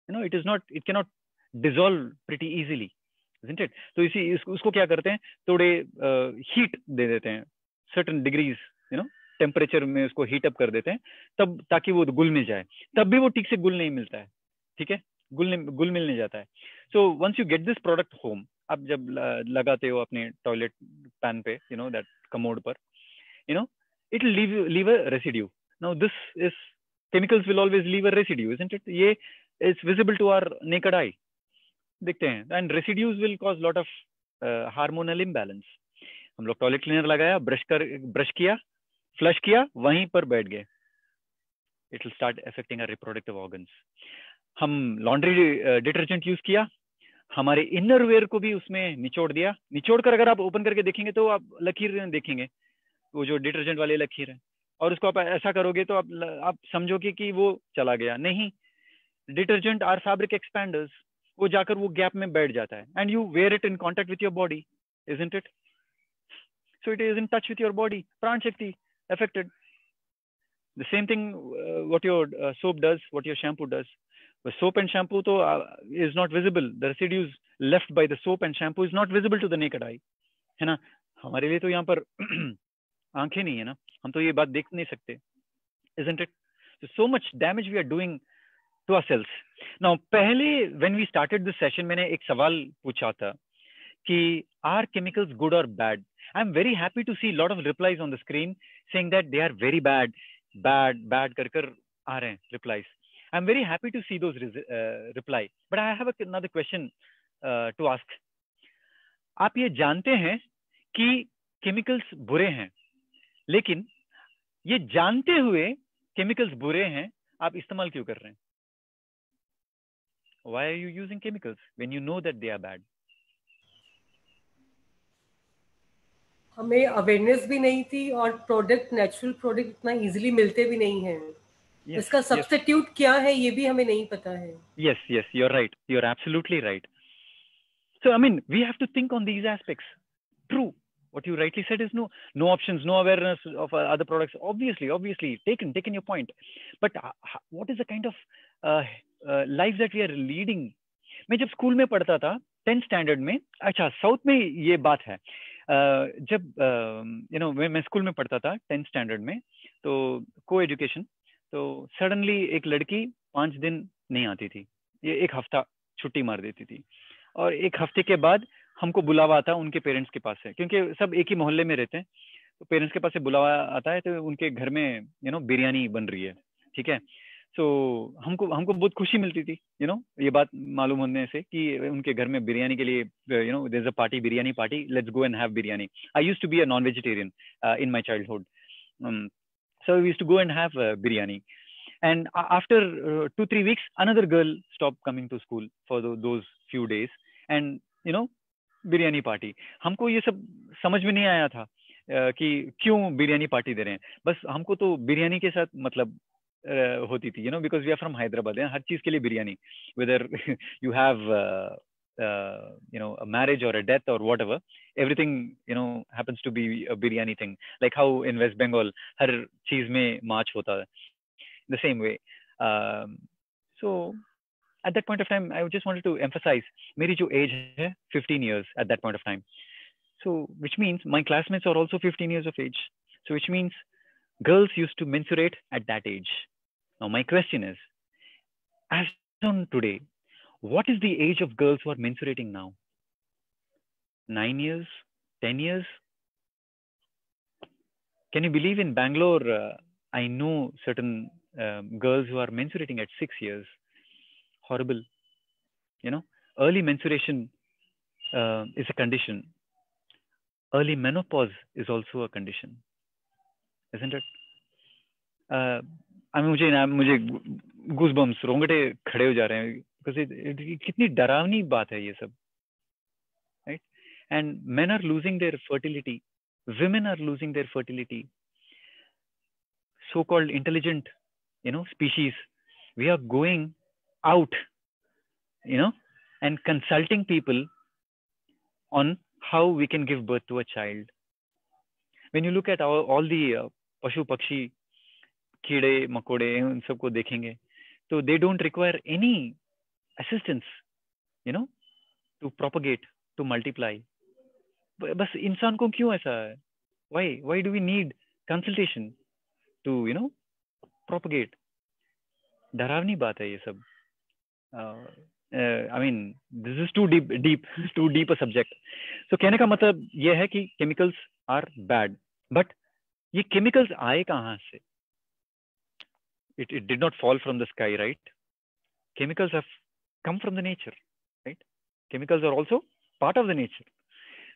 You know, it can not dissolve pretty easily, isn't it? तो उसको क्या करते हैं, थोड़े हीट दे देते हैं, certain degrees, you know, temperature में उसको हीट अप कर देते हैं, तब ताकि वो गुल मिल जाए. तब भी वो ठीक से गुल नहीं मिलता है. ठीक है, गुल मिलने जाता है. So once you get this product home, आप जब लगाते हो अपने टॉयलेट पैन पे, यू नो, दैट कमोड पर, you know, it will leave a residue. Now this is, chemicals will always leave a residue, isn't it? ये is visible to our naked eye, दिखते हैं. And residues will cause lot of hormonal imbalance. हम लोग टॉयलेट क्लीनर लगाया, ब्रश किया, फ्लश किया, वहीं पर बैठ गए, it will start affecting our reproductive organs. हम लॉन्ड्री डिटर्जेंट यूज किया, हमारे इनर वेयर को भी उसमें निचोड़ दिया. निचोड़ कर अगर आप ओपन करके देखेंगे तो आप लकीर देखेंगे, वो जो डिटर्जेंट वाले लकीर है, और उसको आप ऐसा करोगे तो आप समझोगे कि वो चला गया. नहीं, डिटर्जेंट आर फैब्रिक एक्सपैंडर्स, वो जाकर वो गैप में बैठ जाता है, and you wear it in contact with your body, isn't it? So it is in touch with your body, pran shakti affected. The same thing what your soap does, what your shampoo does. The soap and shampoo to is not visible, the residues left by the soap and shampoo is not visible to the naked eye, है ना. हमारे लिए तो यहाँ पर आंखें नहीं है ना, हम तो ये बात देख नहीं सकते, isn't it? So much damage we are doing to ourselves. Now पहले when we started this session, मैंने एक सवाल पूछा था कि are chemicals good or bad? I'm very happy to see a lot of replies on the screen saying that they are very bad, bad कर आ रहे हैं replies. I'm very happy to see those reply. But I have another question to ask. आप ये जानते हैं कि केमिकल्स बुरे हैं, लेकिन ये जानते हुए केमिकल्स बुरे हैं, आप इस्तेमाल क्यों कर रहे हैं? Why are you using chemicals when you know that they are bad? हमें अवेयरनेस भी नहीं थी, और प्रोडक्ट, नेचुरल प्रोडक्ट इतना इजीली मिलते भी नहीं हैं. Yes, इसका सब्स्टिट्यूट क्या है ये भी हमें नहीं पता है. Yes, you're right. You're absolutely right. So, I mean, we have to think on these aspects. True. What you rightly said is no options, no awareness of other products. Obviously, taken your point. But what is the kind of life that we are leading? मैं जब स्कूल में पढ़ता था 10th स्टैंडर्ड में, अच्छा साउथ में ये बात है, जब यू नो मैं स्कूल में पढ़ता था 10th स्टैंडर्ड में, तो को एजुकेशन, तो सडनली एक लड़की 5 दिन नहीं आती थी, ये एक हफ्ता छुट्टी मार देती थी, और एक हफ्ते के बाद हमको बुलावा आता उनके पेरेंट्स के पास से, क्योंकि सब एक ही मोहल्ले में रहते हैं, तो पेरेंट्स के पास से बुलावा आता है, तो उनके घर में यू नो बिरयानी बन रही है. ठीक है, तो हमको बहुत खुशी मिलती थी, यू नो, ये बात मालूम होने से कि उनके घर में बिरयानी के लिए, you know, there is a party, biryani party, let's go and have biryani. I used to be a non vegetarian in my childhood, so we used to go and have biryani. And after 2-3 weeks, another girl stopped coming to school for those few days, and you know, biryani party. हमको ये सब समझ में नहीं आया था कि क्यों बिरयानी पार्टी दे रहे हैं. बस हमको तो बिरयानी के साथ मतलब होती थी, you know, because we are from Hyderabad, हर चीज के लिए biryani, whether you have you know, a marriage or a death or whatever, everything, you know, happens to be a biryani thing, like how in West Bengal हर चीज में मार्च होता है, the same way. So at that point of time, I just wanted to emphasize, मेरी जो age है 15 years at that point of time, so which means my classmates are also 15 years of age, so which means girls used to menstruate at that age. Now my question is, as on today, what is the age of girls who are menstruating now? 9 years, 10 years? Can you believe in Bangalore, I know certain girls who are menstruating at 6 years. Horrible. You know, early menstruation is a condition. Early menopause is also a condition, isn't it? मुझे गूज़बम्स, रोंगटे खड़े हो जा रहे हैं, बिकॉज़ कितनी डरावनी बात है ये सब, right? And men are losing their fertility, women are losing their fertility, so-called intelligent, species, we are going out, and consulting people on how we can give birth to a child. When you look at all the pashu pakshi, कीड़े मकोड़े, उन सबको देखेंगे तो they don't require any assistance, to propagate, to multiply. बस इंसान को क्यों ऐसा है? Why do we need consultation to propagate? डरावनी बात है ये सब. I mean, this is too deep a subject. So कहने का मतलब ये है कि chemicals are bad, but ये chemicals आए कहाँ से? It did not fall from the sky, right? Chemicals have come from the nature, right? Chemicals are also part of the nature.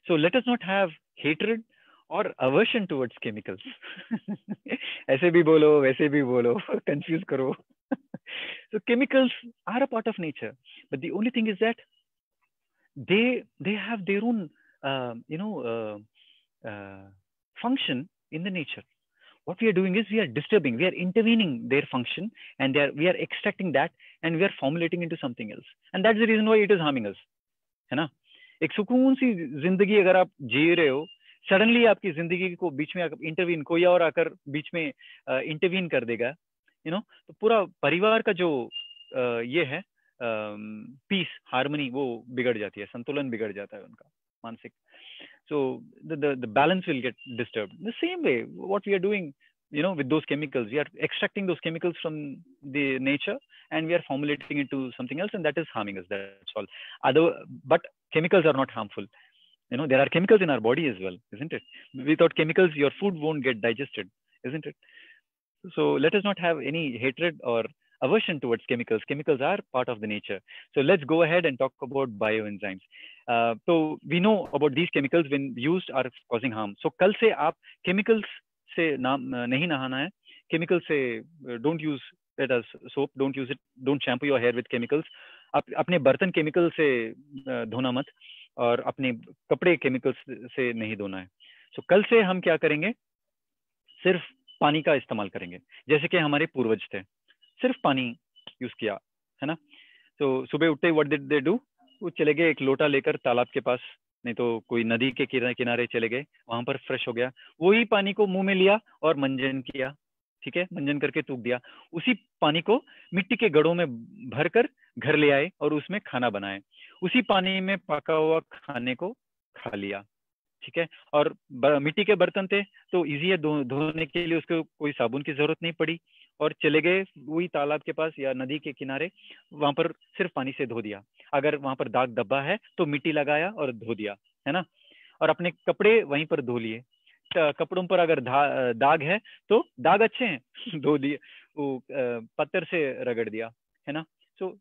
So let us not have hatred or aversion towards chemicals. ऐसे भी बोलो, वैसे भी बोलो, confuse करो. So chemicals are a part of nature, but the only thing is that they have their own function in the nature. What we are doing is we are disturbing, we are intervening their function, and we are extracting that and we are formulating into something else, and that's the reason why it is harming us, है ना? एक सुकून सी जिंदगी अगर आप जी रहे हो, सडनली आपकी जिंदगी को बीच में इंटरवीन कोई और आकर बीच में इंटरवीन कर देगा, तो पूरा परिवार का जो ये है पीस, हार्मनी, वो बिगड़ जाती है, संतुलन बिगड़ जाता है उनका मानसिक. So the balance will get disturbed. The same way, what we are doing, with those chemicals, we are extracting those chemicals from the nature and we are formulating into something else, and that is harming us. That's all. But chemicals are not harmful. There are chemicals in our body as well, isn't it? Without chemicals, your food won't get digested, isn't it? So let us not have any hatred or aversion towards chemicals. Chemicals are part of the nature. So let's go ahead and talk about bioenzymes. So we know about these chemicals when used are causing harm. So कल से आप chemicals से नहीं नहाना है. Chemicals से don't use it as soap. Don't use it. Don't shampoo your hair with chemicals. अपने बर्तन chemicals से धोना मत, और अपने कपड़े chemicals से नहीं धोना है. So कल से हम क्या करेंगे? सिर्फ पानी का इस्तेमाल करेंगे, जैसे कि हमारे पूर्वज थे, सिर्फ पानी यूज किया, है ना? तो सुबह उठते ही व्हाट डिड दे डू? वो चले गए एक लोटा लेकर तालाब के पास, नहीं तो कोई नदी के किनारे चले गए, वहां पर फ्रेश हो गया, वही पानी को मुंह में लिया और मंजन किया, ठीक है, मंजन करके थूक दिया. उसी पानी को मिट्टी के घड़ों में भरकर घर ले आए और उसमें खाना बनाए, उसी पानी में पका हुआ खाने को खा लिया, ठीक है. और मिट्टी के बर्तन थे तो इजी है धोने के लिए, उसको कोई साबुन की जरूरत नहीं पड़ी, और चले गए वही तालाब के पास या नदी के किनारे, वहां पर सिर्फ पानी से धो दिया. अगर वहां पर दाग धब्बा है तो मिट्टी लगाया और धो दिया, है ना? और अपने कपड़े वहीं पर धो लिए. कपड़ों पर अगर दाग है तो दाग अच्छे हैं, धो दिए, वो पत्थर से रगड़ दिया, है ना? सो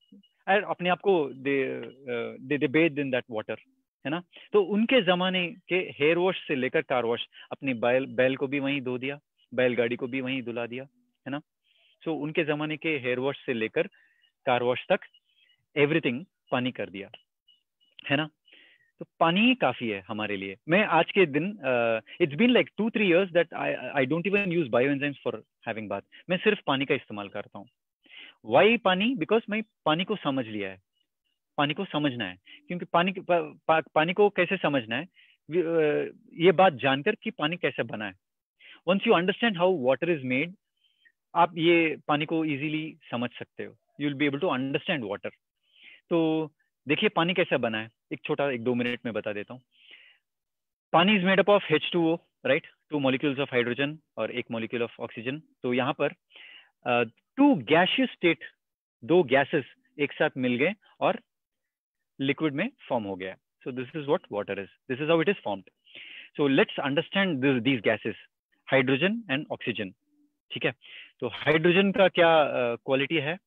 अपने आप को दे बेथ इन दैट वाटर, है ना? तो उनके जमाने के हेयर वॉश से लेकर कार वॉश, अपनी बैल को भी वहीं धो दिया, बैलगाड़ी को भी वहीं धुला दिया, है ना? सो उनके जमाने के हेयर वॉश से लेकर कार वॉश तक एवरीथिंग पानी कर दिया, है ना? तो पानी ही काफी है हमारे लिए. मैं आज के दिन it's been like 2-3 years that I don't even use bioenzymes for having bath. मैं सिर्फ पानी का इस्तेमाल करता हूँ. वाई पानी? बिकॉज मैं पानी को समझ लिया है, पानी को समझना है. क्योंकि पानी को कैसे समझना है, ये बात जानकर कि पानी कैसे बना है. Once you understand how water is made, आप ये पानी को इजीली समझ सकते हो. You will be able to understand water. तो देखिए पानी कैसे बना है, एक 1-2 मिनट में बता देता हूँ. पानी is made up of H2O, right? 2 molecules of hydrogen और 1 molecule ऑफ ऑक्सीजन. तो यहाँ पर 2 gaseous स्टेट, 2 गैसेस एक साथ मिल गए और लिक्विड में फॉर्म हो गया. So this is what water is, this is how it is formed. So let's understand these gases, hydrogen and oxygen, ठीक है? तो हाइड्रोजन का क्या क्वालिटी है?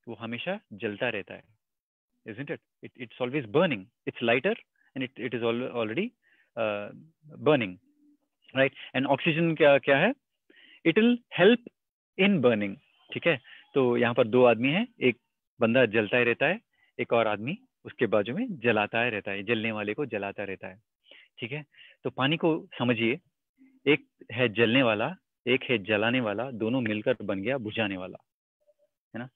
वो हमेशा जलता रहता है, isn't it? It's always burning. It's lighter and it is already burning, right? And oxygen क्या है? It will help in burning, ठीक है? तो यहाँ पर 2 आदमी हैं, एक बंदा जलता ही रहता है, एक और आदमी उसके बाजू में जलाता ही रहता है, जलने वाले को जलाता रहता है, ठीक है? तो पानी को समझिए, एक है जलने वाला एक है जलाने वाला, दोनों मिलकर बन गया बुझाने वाला, है ना।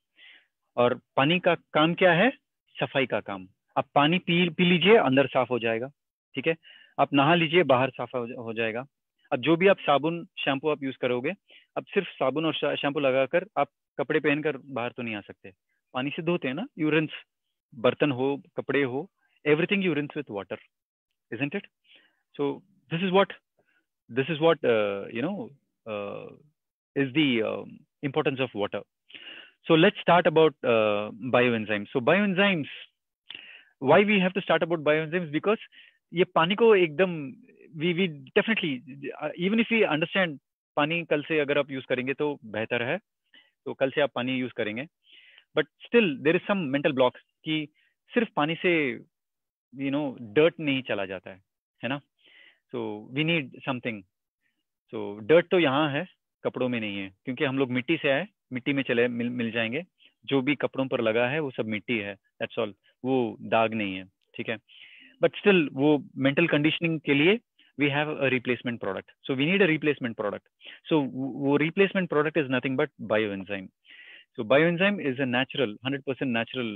और पानी का काम क्या है? सफाई का काम। आप पानी पी लीजिए, अंदर साफ हो जाएगा, ठीक है। आप नहा लीजिए, बाहर साफ हो जाएगा। अब जो भी आप साबुन शैम्पू आप यूज करोगे, अब सिर्फ साबुन और शैम्पू लगाकर आप कपड़े पहनकर बाहर तो नहीं आ सकते। पानी से धोते हैं ना, यू रिंस, बर्तन हो, कपड़े हो, everything you rinse with water, isn't it? So this is what you know is the importance of water. So let's start about bioenzymes. So bioenzymes, why we have to start about bioenzymes? Because ये पानी को एकदम we definitely even if we understand पानी कल से अगर आप यूज करेंगे तो बेहतर है, तो कल से आप पानी यूज करेंगे, but still there is some mental block कि सिर्फ पानी से डर्ट नहीं चला जाता है ना। So we need something. So dirt तो यहाँ है, कपड़ों में नहीं है, क्योंकि हम लोग मिट्टी से आए, मिट्टी में चले मिल जाएंगे। जो भी कपड़ों पर लगा है वो सब मिट्टी है, दैट्स ऑल, वो दाग नहीं है, ठीक है। बट स्टिल वो मेंटल कंडीशनिंग के लिए we have a replacement product, so we need a replacement product. So वो replacement product is nothing but bioenzyme. So bioenzyme is a natural 100% natural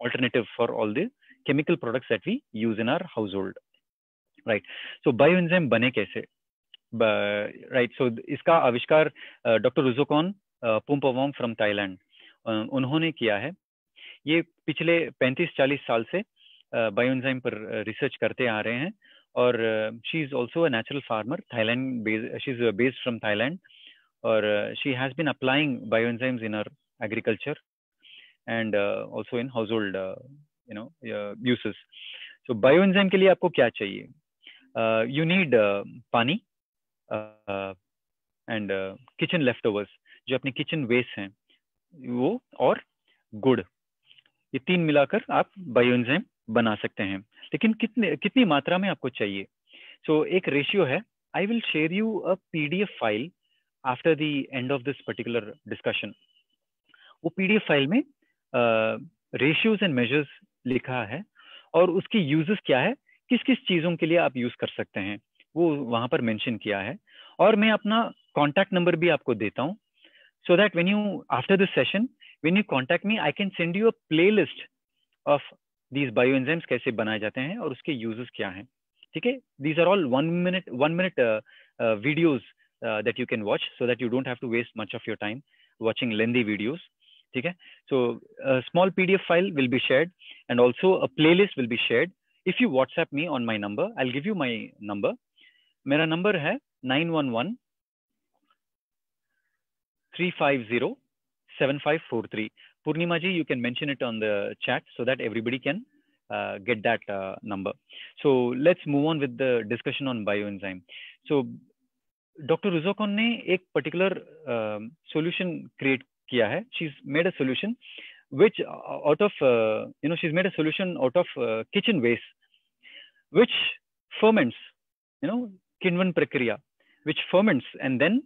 alternative for all the chemical products that we use in our household, right? So bioenzyme बने कैसे, right? So इसका आविष्कार डॉक्टर रुजोकॉन पुम्पवोंग फ्रॉम थाईलैंड उन्होंने किया है। ये पिछले 35-40 साल से बायोएंजाइम पर रिसर्च करते आ रहे हैं, और she is also a natural farmer, Thailand based, she is based from Thailand, और she has been applying bioenzymes in her agriculture and also in household uses. So bioenzyme के लिए आपको क्या चाहिए? यू नीड पानी एंड किचन लेफ्टओवर्स, जो अपने किचन वेस्ट हैं वो, और गुड़। ये तीन मिलाकर आप बायोएंजाइम बना सकते हैं, लेकिन कितनी मात्रा में आपको चाहिए? सो एक रेशियो है। I will share you a PDF file after the end of this particular discussion. वो पीडीएफ फाइल में रेशियोज एंड मेजर्स लिखा है, और उसकी यूजेस क्या है, किस किस चीजों के लिए आप यूज कर सकते हैं, वो वहां पर मेंशन किया है। और मैं अपना कॉन्टैक्ट नंबर भी आपको देता हूँ, so that when you, after this session, when you contact me, I can send you a playlist of these bioenzymes कैसे बनाए जाते हैं और उसके uses क्या हैं, ठीक है। These are all one minute videos that you can watch, so that you don't have to waste much of your time watching lengthy videos, ठीक है। So a small PDF file will be shared, and also a playlist will be shared. If you WhatsApp me on my number, I'll give you my number. मेरा नंबर है 911-350-7543. Purnima ji, you can mention it on the chat so that everybody can get that number. So let's move on with the discussion on bioenzyme. So Dr. Ruzokon ने एक particular solution create किया है. She's made a solution which out of she's made a solution out of kitchen waste, which ferments, Kinvan Prakriya, which ferments and then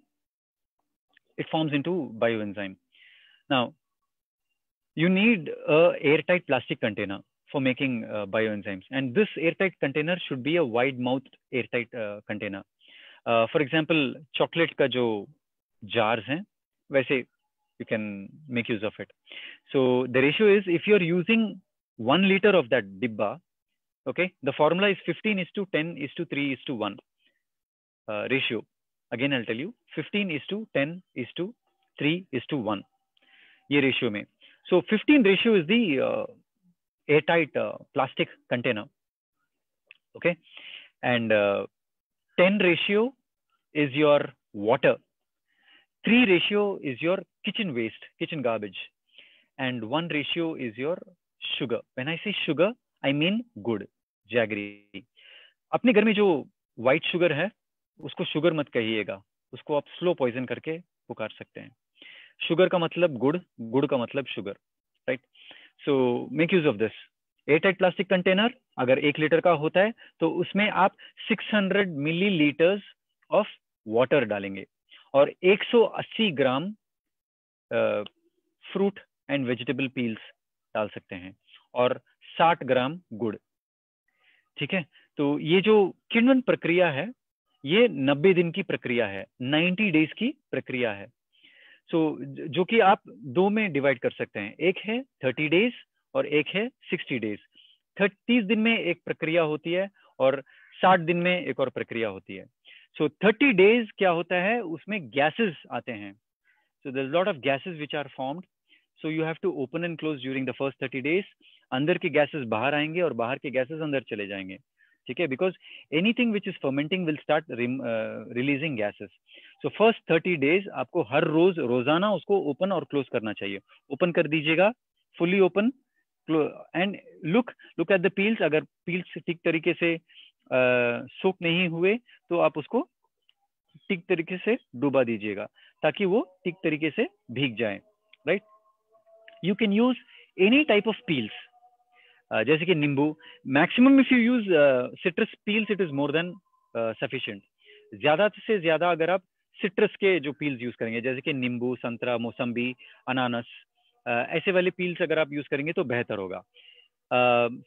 it forms into bioenzyme. Now, you need a airtight plastic container for making bioenzymes, and this airtight container should be a wide-mouthed airtight container. For example, chocolate का जो jars हैं, वैसे you can make use of it. So the ratio is, if you're using 1 liter of that dibba, okay, the formula is 15:10:3:1 ratio. Again, I'll tell you, 15:10:3:1 ये ratio में. So 15 ratio is the airtight plastic container, okay, and 10 ratio is your water, 3 ratio is your kitchen waste, kitchen garbage, and 1 ratio is your sugar. When I say sugar, I mean good, jaggery. अपने घर में जो white sugar है, उसको शुगर मत कहिएगा, उसको आप स्लो पॉइजन करके पुकार सकते हैं। शुगर का मतलब गुड़, गुड़ का मतलब sugar, right. So make use of this airtight plastic container. अगर 1 लीटर का होता है तो उसमें आप 600 मिलीलीटर्स ऑफ वाटर डालेंगे, और 180 ग्राम फ्रूट एंड वेजिटेबल पील्स डाल सकते हैं, और 60 ग्राम गुड़, ठीक है। तो ये जो किण्वन प्रक्रिया है, ये 90 दिन की प्रक्रिया है, 90 डेज की प्रक्रिया है। सो जो कि आप दो में डिवाइड कर सकते हैं, एक है 30 डेज और एक है 60 डेज। 30 दिन में एक प्रक्रिया होती है और 60 दिन में एक और प्रक्रिया होती है। सो 30 डेज क्या होता है, उसमें गैसेस आते हैं। So there is lot of gases which are formed, so you have to open and close during the first 30 days. अंदर के गैसेस बाहर आएंगे और बाहर के गैसेस अंदर चले जाएंगे, ठीक है, because anything which is fermenting will start releasing gases. So first 30 days आपको हर रोज रोजाना उसको ओपन और क्लोज करना चाहिए। ओपन कर दीजिएगा, fully open, and look at the peels. अगर पील्स ठीक तरीके से सोक नहीं हुए तो आप उसको ठीक तरीके से डुबा दीजिएगा ताकि वो ठीक तरीके से भीग जाए, right. You can use any type of peels, जैसे कि नींबू। Maximum if you use citrus peels it is more than sufficient. ज्यादा से ज्यादा अगर आप सिट्रस के जो पील्स यूज करेंगे, जैसे कि नींबू, संतरा, मौसम्बी, अनानस, ऐसे वाले पील्स अगर आप यूज करेंगे तो बेहतर होगा।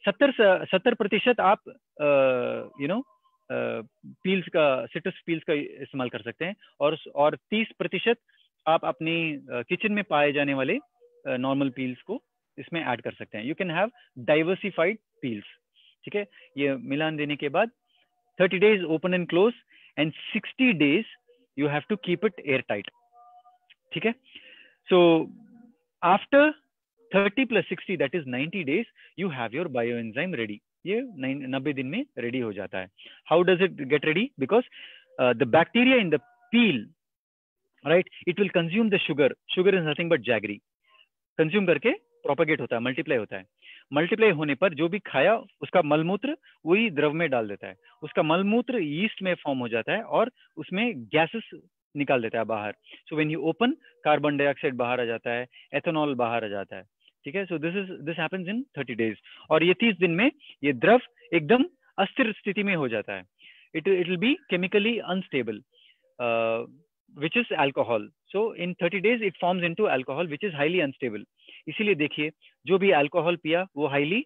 70% आप पील्स का, सिट्रस पील्स का इस्तेमाल कर सकते हैं, और 30% आप अपनी किचन में पाए जाने वाले नॉर्मल पील्स को इसमें ऐड कर सकते हैं। You can have diversified peels, ठीक है। ये मिलान देने के बाद 30 days open and close and 60 days you have to keep it air tight, ठीक है। So after 30 + 60 that is 90 days you have your bioenzyme ready. ये 90 दिन में रेडी हो जाता है। How does it get ready? Because the bacteria in the peel, right, it will consume the sugar. Sugar is nothing but jaggery. Consume करके प्रोपेगेट होता है, मल्टीप्लाई होता है। मल्टीप्लाई होने पर जो भी खाया उसका मलमूत्र वही द्रव में डाल देता है। उसका मलमूत्र यीस्ट में फॉर्म हो जाता है और उसमें गैसेस निकाल देता है बाहर। So when you open, carbon dioxide बाहर आ जाता है, एथेनॉल बाहर आ जाता है, ठीक है। So this happens in 30 days. और ये 30 दिन में ये द्रव एकदम अस्थिर स्थिति में हो जाता है। It will be chemically unstable, which is alcohol. So in 30 days it forms into alcohol which is highly unstable. इसीलिए देखिए जो भी अल्कोहल पिया वो हाईली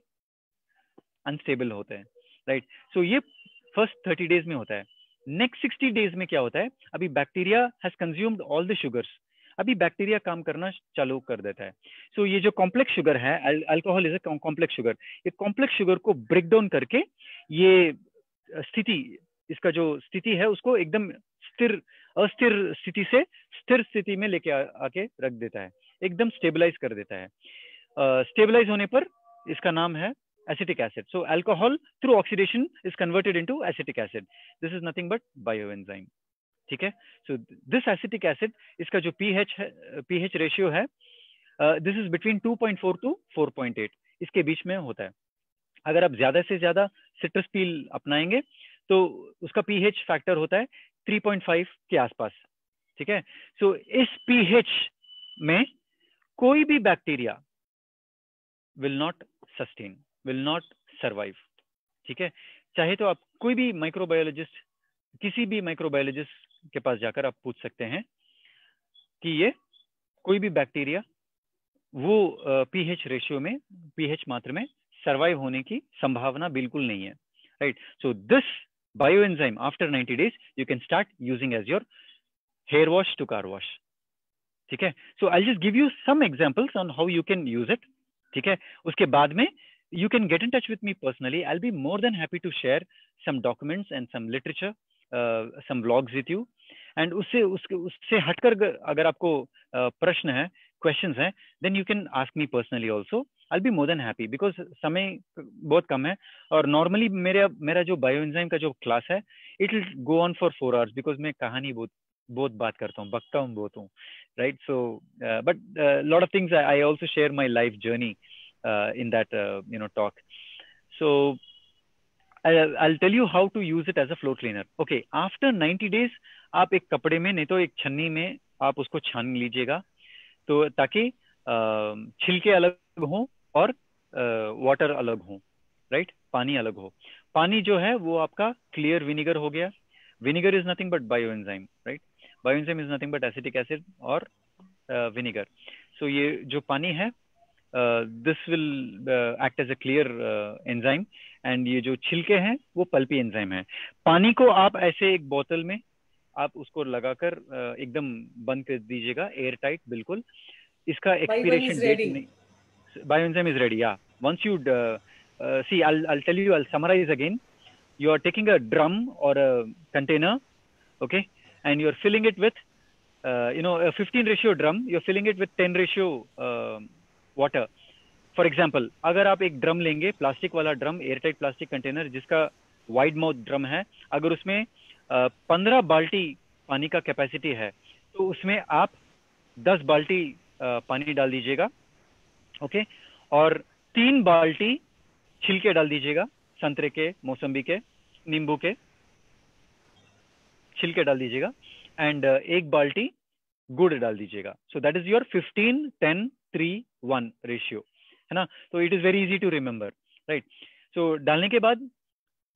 अनस्टेबल होता है, राइट। सो ये फर्स्ट 30 डेज में होता है। नेक्स्ट 60 डेज में क्या होता है? अभी bacteria has consumed all the sugars. अभी बैक्टीरिया काम करना चालू कर देता है। सो ये जो कॉम्प्लेक्स शुगर है, alcohol is a complex sugar, ये कॉम्प्लेक्स शुगर को ब्रेक डाउन करके ये स्थिति, इसका जो स्थिति है उसको एकदम अस्थिर स्थिति से स्थिर स्थिति में लेके आके रख देता है, एकदम स्टेबलाइज कर देता है। स्टेबलाइज होने पर इसका नाम है acetic acid. So alcohol through oxidation is converted into acetic acid. This is nothing but bioenzyme, ठीक है। सो दिस एसिटिक एसिड, इसका जो पीएच रेशियो है, दिस इज बिटवीन 2.4 to 4.8, इसके बीच में होता है। अगर आप ज्यादा से ज्यादा सिट्रस पील अपनाएंगे तो उसका पीएच फैक्टर होता है 3.5 के आसपास, ठीक है। सो इस पीएच में कोई भी bacteria will not sustain, will not survive, ठीक है। चाहे तो आप कोई भी माइक्रोबायोलॉजिस्ट, किसी भी माइक्रोबायोलॉजिस्ट के पास जाकर आप पूछ सकते हैं कि ये कोई भी बैक्टीरिया वो पीएच रेशियो में, पीएच मात्रा में सर्वाइव होने की संभावना बिल्कुल नहीं है, right. So this bioenzyme after 90 days you can start using as your hair wash to car wash, ठीक है। So I'll just give you some examples on how you can use it, ठीक है। उसके बाद में you can get in touch with me personally. I'll be more than happy to share some documents and some literature, some blogs with you. And उससे हटकर अगर आपको प्रश्न है, questions हैं, then you can ask me personally also. I'll be more than happy because समय बहुत कम है और normally मेरा जो बायोएंजाइम का जो क्लास है it will go on for 4 hours because मैं कहानी बहुत बात करता हूँ, बकता हूँ बहुत हूँ, right? So but lot of things I also share my life journey in that talk. So I'll tell you how to use it as a floor cleaner. Okay, after 90 days आप एक कपड़े में, नहीं तो एक छन्नी में आप उसको छान लीजिएगा, तो ताकि छिलके अलग हों और वाटर अलग हो, राइट, पानी अलग हो। पानी जो है वो आपका क्लियर विनेगर हो गया। Vinegar is nothing but bioenzyme, right. Bioenzyme is nothing but acetic acid और विनेगर। सो ये जो पानी है this will act as a clear enzyme, and ये जो छिलके हैं वो पल्पी एंजाइम है। पानी को आप ऐसे एक बोतल में आप उसको लगाकर एकदम बंद कर दीजिएगा, एयर टाइट बिल्कुल। इसका एक्सपीरेशन डेट नहीं, bioenzyme is ready. Yeah, once you see, I'll tell you, I'll summarize again. You are taking a drum or a container, okay, and you're filling it with a 15 ratio drum, you're filling it with 10 ratio water. For example, अगर आप एक ड्रम लेंगे, प्लास्टिक वाला ड्रम, एयरटाइट प्लास्टिक कंटेनर जिसका वाइड माउथ ड्रम है, अगर उसमें 15 बाल्टी पानी का कैपेसिटी है, तो उसमें आप 10 बाल्टी पानी डाल दीजिएगा, ओके, और 3 बाल्टी छिलके डाल दीजिएगा, संतरे के, मौसम्बी के, नींबू के छिलके डाल दीजिएगा, एंड 1 बाल्टी गुड़ डाल दीजिएगा। So that is your 15 10 3 1 ratio, है ना। तो it is very easy to remember, right. So डालने के बाद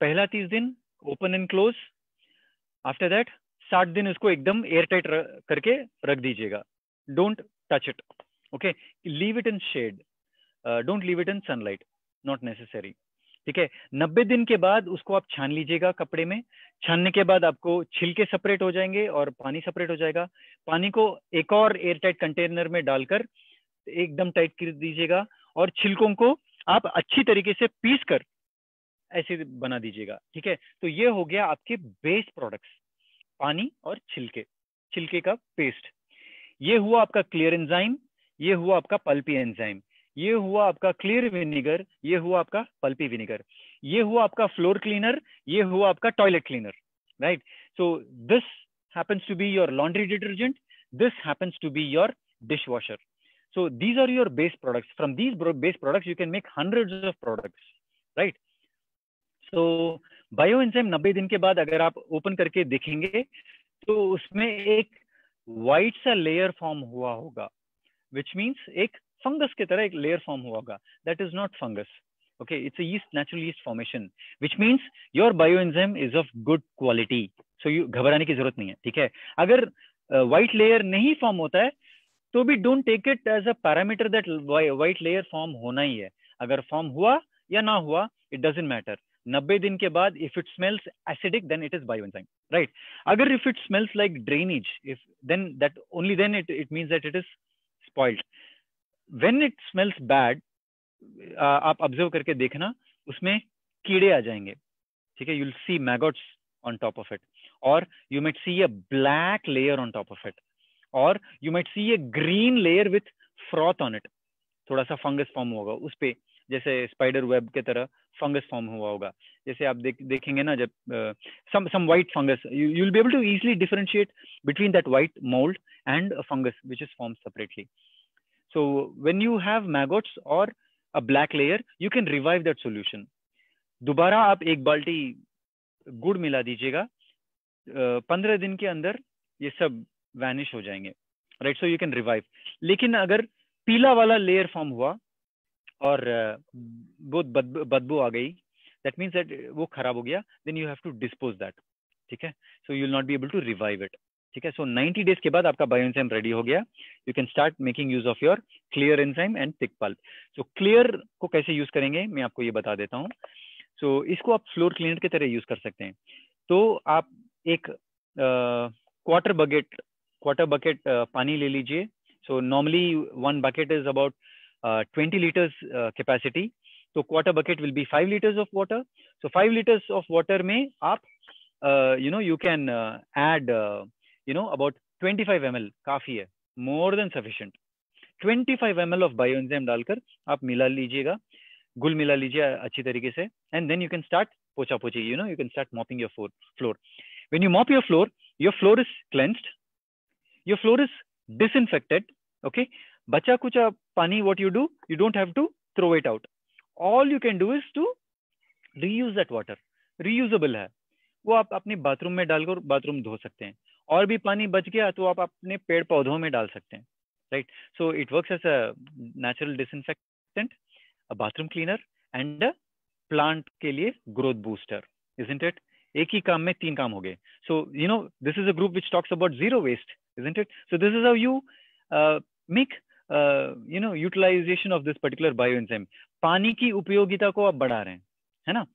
पहला 30 दिन open and close, after that 60 दिन उसको एकदम एयर टाइट करके रख दीजिएगा, don't touch it, okay, leave it in shade, don't leave it in sunlight, not necessary, ठीक है। 90 दिन के बाद उसको आप छान लीजिएगा कपड़े में। छानने के बाद आपको छिलके सेपरेट हो जाएंगे और पानी सेपरेट हो जाएगा। पानी को एक और एयरटाइट कंटेनर में डालकर एकदम टाइट कर दीजिएगा, और छिलकों को आप अच्छी तरीके से पीस कर ऐसे बना दीजिएगा, ठीक है। तो ये हो गया आपके बेस प्रोडक्ट्स, पानी और छिलके, छिलके का पेस्ट। ये हुआ आपका क्लियर एंजाइम, ये हुआ आपका पल्पी एंजाइम, ये हुआ आपका क्लियर विनेगर, ये हुआ आपका पल्पी विनेगर, ये हुआ आपका फ्लोर क्लीनर, ये हुआ आपका toilet cleaner, right. So this happens to be your laundry detergent, this happens to be your dishwasher. So these are your base products. From these base products you can make hundreds of products, right? So bioenzyme 90 दिन के बाद अगर आप ओपन करके देखेंगे तो उसमें एक वाइट सा लेयर फॉर्म हुआ होगा, which means एक फंगस की तरह एक लेयर फॉर्म हुआ होगा। That is not fungus, okay, it's a yeast, natural yeast formation, which means your bioenzyme is of good quality, so you घबराने की जरूरत नहीं है, ठीक है। अगर व्हाइट लेयर नहीं फॉर्म होता है तो भी don't take it as a parameter that white layer form होना ही है। अगर फॉर्म हुआ या ना हुआ, इट डजंट मैटर। 90 दिन के बाद if it smells acidic then it is bioenzyme, right. अगर if it smells like drainage, if then that only then it means that it is spoiled. When it smells bad, आप ऑब्जर्व करके देखना, उसमें कीड़े आ जाएंगे, ठीक है। You will see maggots on top of it, और you might see a black layer on top of it, और you might see a green layer with froth on it. थोड़ा सा फंगस फॉर्म होगा उस पे, जैसे स्पाइडर वेब के तरह फंगस फॉर्म हुआ होगा। जैसे आप देखेंगे ना, जब some white fungus, you'll be able to easily differentiate between that white mold and a fungus which is formed separately. So when you have maggots or a black layer, you can revive that solution. दोबारा आप 1 बाल्टी गुड़ मिला दीजिएगा, 15 दिन के अंदर ये सब वैनिश हो जाएंगे, right. So you can revive. लेकिन अगर पीला वाला लेयर फॉर्म हुआ और बहुत बदबू आ गई, दैट मीन्स दैट वो खराब हो गया, then you have to dispose that, ठीक है। So you will not be able to revive it, ठीक है। सो 90 डेज के बाद आपका बायोएंजाइम रेडी हो गया। You can start making use of your clear enzyme and thick pulp. So clear को कैसे यूज करेंगे मैं आपको ये बता देता हूँ। सो इसको आप फ्लोर क्लीनर की तरह यूज कर सकते हैं। तो आप एक क्वार्टर बकेट पानी ले लीजिए। So normally 1 bucket is about 20 liters capacity, तो quarter bucket will be 5 liters of water. So 5 liters of water में आप you can add about 25 ml, काफी है, more than sufficient. 25 ml of bioenzyme डालकर आप मिला लीजिएगा, घुल मिला लीजिए अच्छी तरीके से, and then you can start पोछा पोछी, you can start mopping your floor. When you mop your floor is cleansed, your floor is disinfected, okay. बचा कुचा पानी, what you do, you don't have to throw it out. All you can do is to reuse that water. Reusable है वो, आप अपने बाथरूम में डालकर बाथरूम धो सकते हैं। और भी पानी बच गया तो आप अपने पेड़ पौधों में डाल सकते हैं, right. So it works as a natural disinfectant, a bathroom cleaner and a plant के लिए ग्रोथ बूस्टर, इजंट इट। एक ही काम में 3 काम हो गए। So this is a group which talks about zero waste, isn't it? So this is how you make utilisation of this particular bioenzyme, पानी की उपयोगिता को आप बढ़ा रहे हैं, है ना.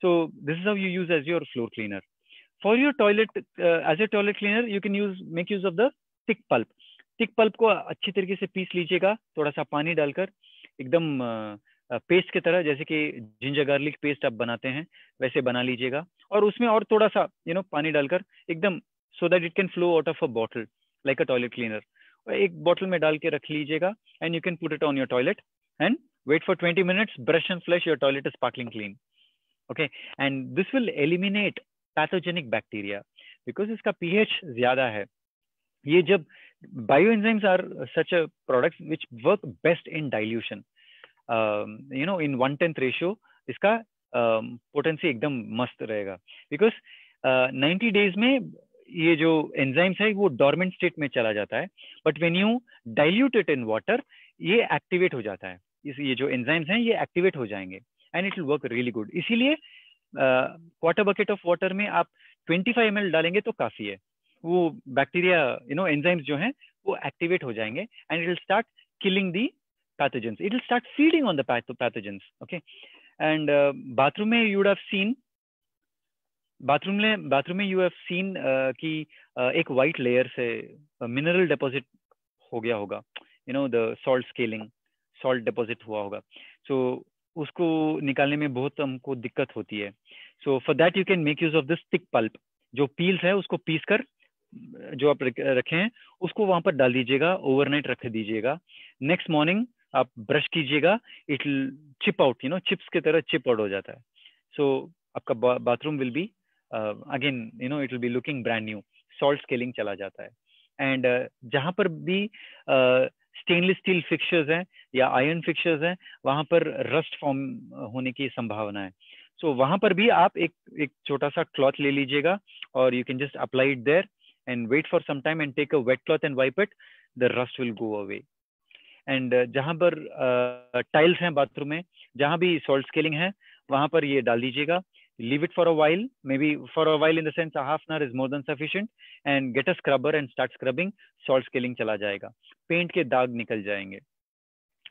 So this is how you use as your floor cleaner. For your toilet, as a toilet cleaner, you can make use of the thick pulp. Thick pulp को अच्छी तरीके से पीस लीजिएगा, थोड़ा सा पानी डालकर, एकदम पेस्ट की तरह, जैसे कि जिंजर गार्लिक पेस्ट आप बनाते हैं वैसे बना लीजिएगा, और उसमें और थोड़ा सा पानी डालकर एकदम, so that it can flow out of a bottle like a toilet cleaner. एक बॉटल में डाल के रख लीजिएगा, and you can put it on your toilet and wait for 20 minutes, brush and flush, your toilet is sparkling clean. Okay, and this will eliminate pathogenic bacteria because इसका pH ज्यादा है. ये जब bioenzymes are such a products which work best in dilution, in 1/10 ratio, इसका potency एकदम मस्त रहेगा, because 90 days में ये जो enzymes है वो dormant state में चला जाता है, but when you dilute it in water, ये activate हो जाता है. ये जो एंजाइम्स हैं ये एक्टिवेट हो जाएंगे, and it will work really good. इसीलिए क्वार्टर बकेट ऑफ वाटर में आप 25 ml डालेंगे तो काफी है. वो बैक्टीरिया एंजाइम्स जो हैं वो एक्टिवेट हो जाएंगे, and it will start killing the pathogens, it will start feeding on the pathogens. Okay, and bathroom में you would have seen, bathroom में यू हैव सीन कि एक वाइट लेयर से मिनरल डिपॉजिट हो गया होगा, the salt scaling, salt deposit हुआ होगा. सो उसको निकालने में बहुत हमको दिक्कत होती है. So for that you can make use of this thick pulp. जो पील्स है उसको पीस कर जो आप रखे हैं उसको वहां पर डाल दीजिएगा, ओवरनाइट रख दीजिएगा. नेक्स्ट मॉर्निंग आप ब्रश कीजिएगा, it will chip out, chips की तरह चिप आउट हो जाता है. सो आपका bathroom will be again it will be looking brand new. Salt scaling चला जाता है. एंड जहां पर भी स्टेनलेस स्टील फिक्सचर्स हैं या आयरन फिक्सचर्स हैं, वहां पर रस्ट फॉर्म होने की संभावना है. सो वहां पर भी आप एक छोटा सा क्लॉथ ले लीजिएगा, और you can just apply it there and wait for some time and take a wet cloth and wipe it, the rust will go away. And जहां पर टाइल्स हैं बाथरूम में, जहां भी सॉल्ट स्केलिंग है, वहां पर ये डाल दीजिएगा. Leave it for a while, maybe for a while in the sense a half an hour is more than sufficient, and get a scrubber and start scrubbing. Salt scaling चला जाएगा, पेंट के दाग निकल जाएंगे.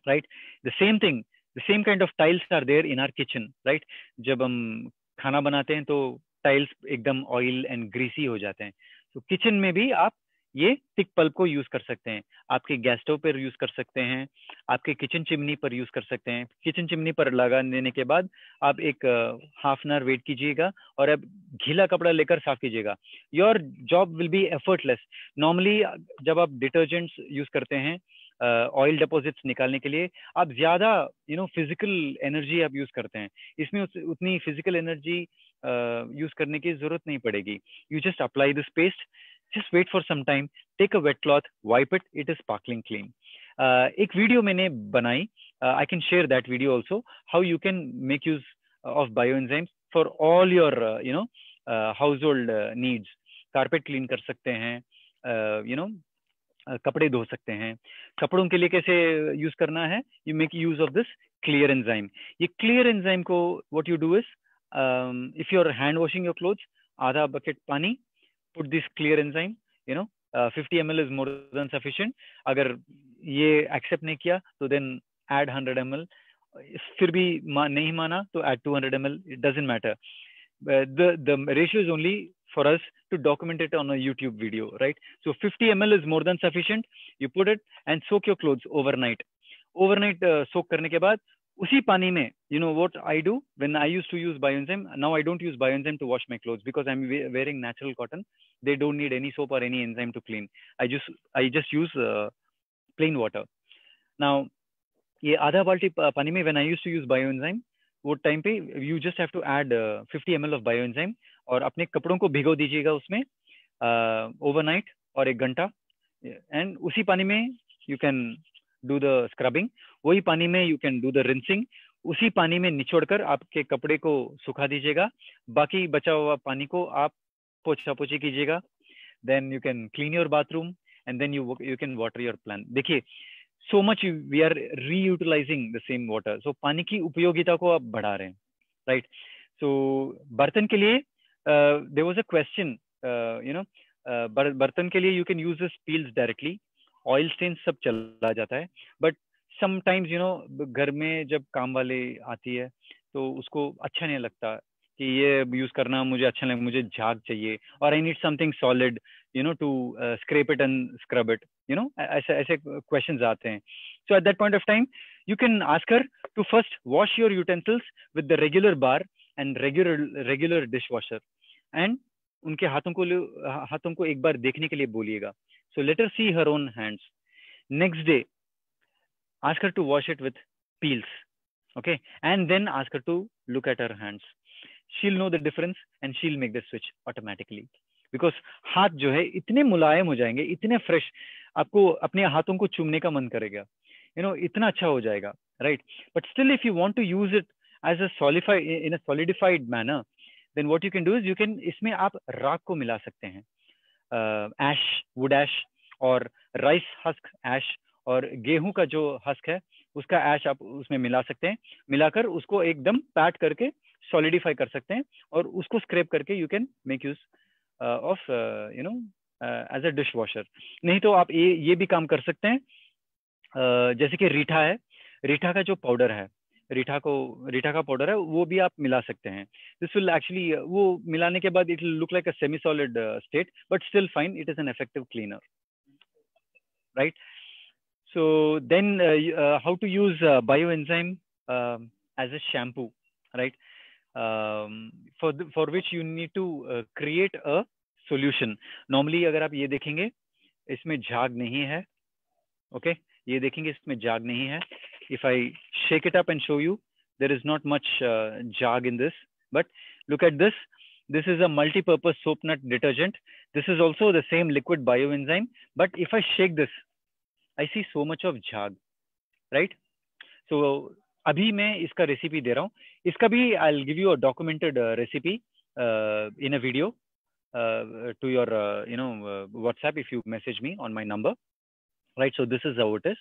Right? The same thing, the same kind of tiles are there in our kitchen, right? जब हम खाना बनाते हैं तो टाइल्स एकदम ऑयल एंड ग्रीसी हो जाते हैं. तो किचन में भी आप ये थिक पल्प को यूज कर सकते हैं. आपके गैस स्टोव पर यूज कर सकते हैं, आपके किचन चिमनी पर यूज कर सकते हैं. किचन चिमनी पर लगा देने के बाद आप एक हाफ एन आवर वेट कीजिएगा, और अब गीला कपड़ा लेकर साफ कीजिएगा. Your job will be effortless. Normally जब आप डिटर्जेंट्स यूज करते हैं ऑयल डिपॉजिट्स निकालने के लिए, आप ज्यादा फिजिकल एनर्जी आप यूज करते हैं. इसमें उतनी फिजिकल एनर्जी यूज करने की जरूरत नहीं पड़ेगी. You just apply this paste, just wait for some time, take a wet cloth, wipe it, it is sparkling clean. एक वीडियो मैंने बनाई, I can share that video also, how you can make use of bioenzymes for all your household needs. Carpet clean कर सकते हैं, कपड़े धो सकते हैं. कपड़ों के लिए कैसे यूज करना है, you make use of this clear enzyme. ये क्लियर एंजाइम को what you do is, if you are hand washing your clothes, आधा बकेट पानी, put this clear enzyme, 50 ml is more than sufficient. अगर ये accept नहीं किया तो then add 100 ml. फिर भी नहीं माना तो add 200 ml. It doesn't matter. The ratio is only for us to document it on a YouTube video, right? So 50 ml is more than sufficient. You put it and soak your clothes overnight. Overnight soak करने के बाद उसी पानी में, what I do when I used to use bioenzyme, now I don't use bioenzyme to wash my clothes because I'm wearing natural cotton. They don't need any soap or any enzyme to clean. I just use plain water. Now ये आधा बाल्टी पानी में when I used to use bioenzyme, वो टाइम पे you just have to add 50 ml of bioenzyme, और अपने कपड़ों को भिगो दीजिएगा उसमें overnight और 1 घंटा, and उसी पानी में you can do the scrubbing. वही पानी में you can do the rinsing. उसी पानी में निचोड़कर आपके कपड़े को सुखा दीजिएगा, बाकी बचा हुआ पानी को आप पोछा पोछी कीजिएगा. Then you can clean your bathroom and then you can water your plant. देखिए so much we are reutilizing the same water. So पानी की उपयोगिता को आप बढ़ा रहे हैं, right? So बर्तन के लिए there was a question, बर्तन के लिए you can use this peels directly, oil stain सब चला जाता है, बट समटाइम्स यू नो घर में जब काम वाले आती है तो उसको अच्छा नहीं लगता कि ये यूज करना मुझे अच्छा नहीं, मुझे झाग चाहिए और I need something solid you know to scrap it and scrub it, you know ऐसे ऐसे क्वेश्चंस आते हैं. So at that point of time you can ask her to first wash your utensils with the regular bar and regular dishwasher, and उनके हाथों को एक बार देखने के लिए बोलिएगा. So let her see her own hands. Next day, ask her to wash it with peels, okay, and then ask her to look at her hands. She'll know the difference and she'll make the switch automatically, because हाथ जो है इतने मुलायम हो जाएंगे, इतने फ्रेश, आपको अपने हाथों को चूमने का मन करेगा, you know, इतना अच्छा हो जाएगा, right? But still, if you want to use it as a solidified manner, then what you can do is you can, इसमें आप राख को मिला सकते हैं, ash, wood ash और rice husk ash और गेहूं का जो हस्क है उसका ash आप उसमें मिला सकते हैं. मिलाकर उसको एकदम पैट करके सॉलिडिफाई कर सकते हैं और उसको स्क्रैप करके you can make use of you know as a dishwasher. नहीं तो आप ये भी काम कर सकते हैं. जैसे कि रीठा है, रीठा का जो पाउडर है, रीठा का पाउडर है वो भी आप मिला सकते हैं. दिस विल एक्चुअली, वो मिलाने के बाद it will look like a semi solid state, but still fine, it is an effective cleaner, right? So then how to use bioenzyme as a shampoo, right? For which you need to create a solution. Normally अगर आप ये देखेंगे इसमें झाग नहीं है, ओके ये देखेंगे इसमें झाग नहीं है. If I shake it up and show you, there is not much jag in this, but look at this. This is a multi-purpose soap nut detergent. This is also the same liquid bioenzyme, but if I shake this, I see so much of jag, right? So अभी मैं इसका रेसिपी दे रहा हूँ. इसका भी I'll give you a documented recipe in a video to your you know WhatsApp if you message me on my number, right? So this is how it is,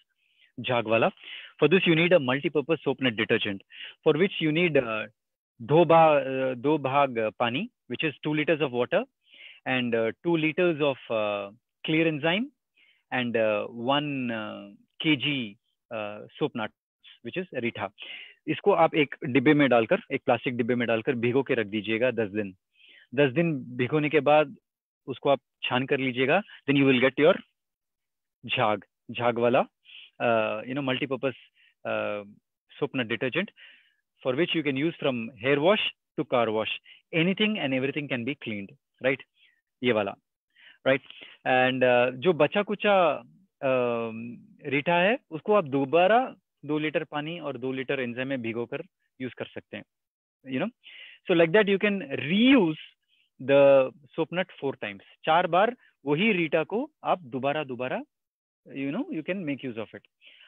झाग वाला. For this you need a multi-purpose soap nut detergent, for which you need दो भाग पानी, which is 2 liters of water, and 2 liters of clear enzyme, and 1 kg soap nuts, which is रीठा. इसको आप एक डिब्बे में डालकर, एक प्लास्टिक डिब्बे में डालकर भिगो के रख दीजिएगा 10 दिन. 10 दिन भिगोने के बाद उसको आप छान कर लीजिएगा. then you will get your झाग वाला you know multi-purpose soap nut detergent, for which you can use from hair wash to car wash. Anything and everything can be cleaned, right? ये वाला, right? And जो बचा कुचा रीठा है उसको आप दोबारा 2 लीटर पानी और 2 लीटर एंजाइम में भिगोकर यूज कर सकते हैं, you know. So like that you can reuse the soap nut 4 times. 4 बार वही रीठा को आप दोबारा you know you can make use of it.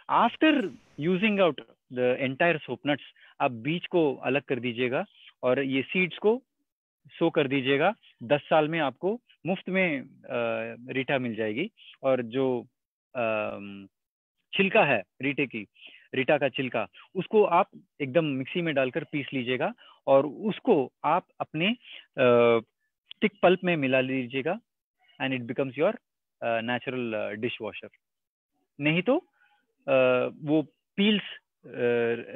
After using out the entire soap nuts, आप बीज को अलग कर दीजिएगा और ये सीड्स को सो कर दीजिएगा. 10 साल में आपको मुफ्त में रीठा मिल जाएगी. और जो छिलका है रीठा का छिलका, उसको आप एकदम मिक्सी में डालकर पीस लीजिएगा और उसको आप अपने थिक पल्प में मिला लीजिएगा, and it becomes your natural dish washer. नहीं तो वो पील्स,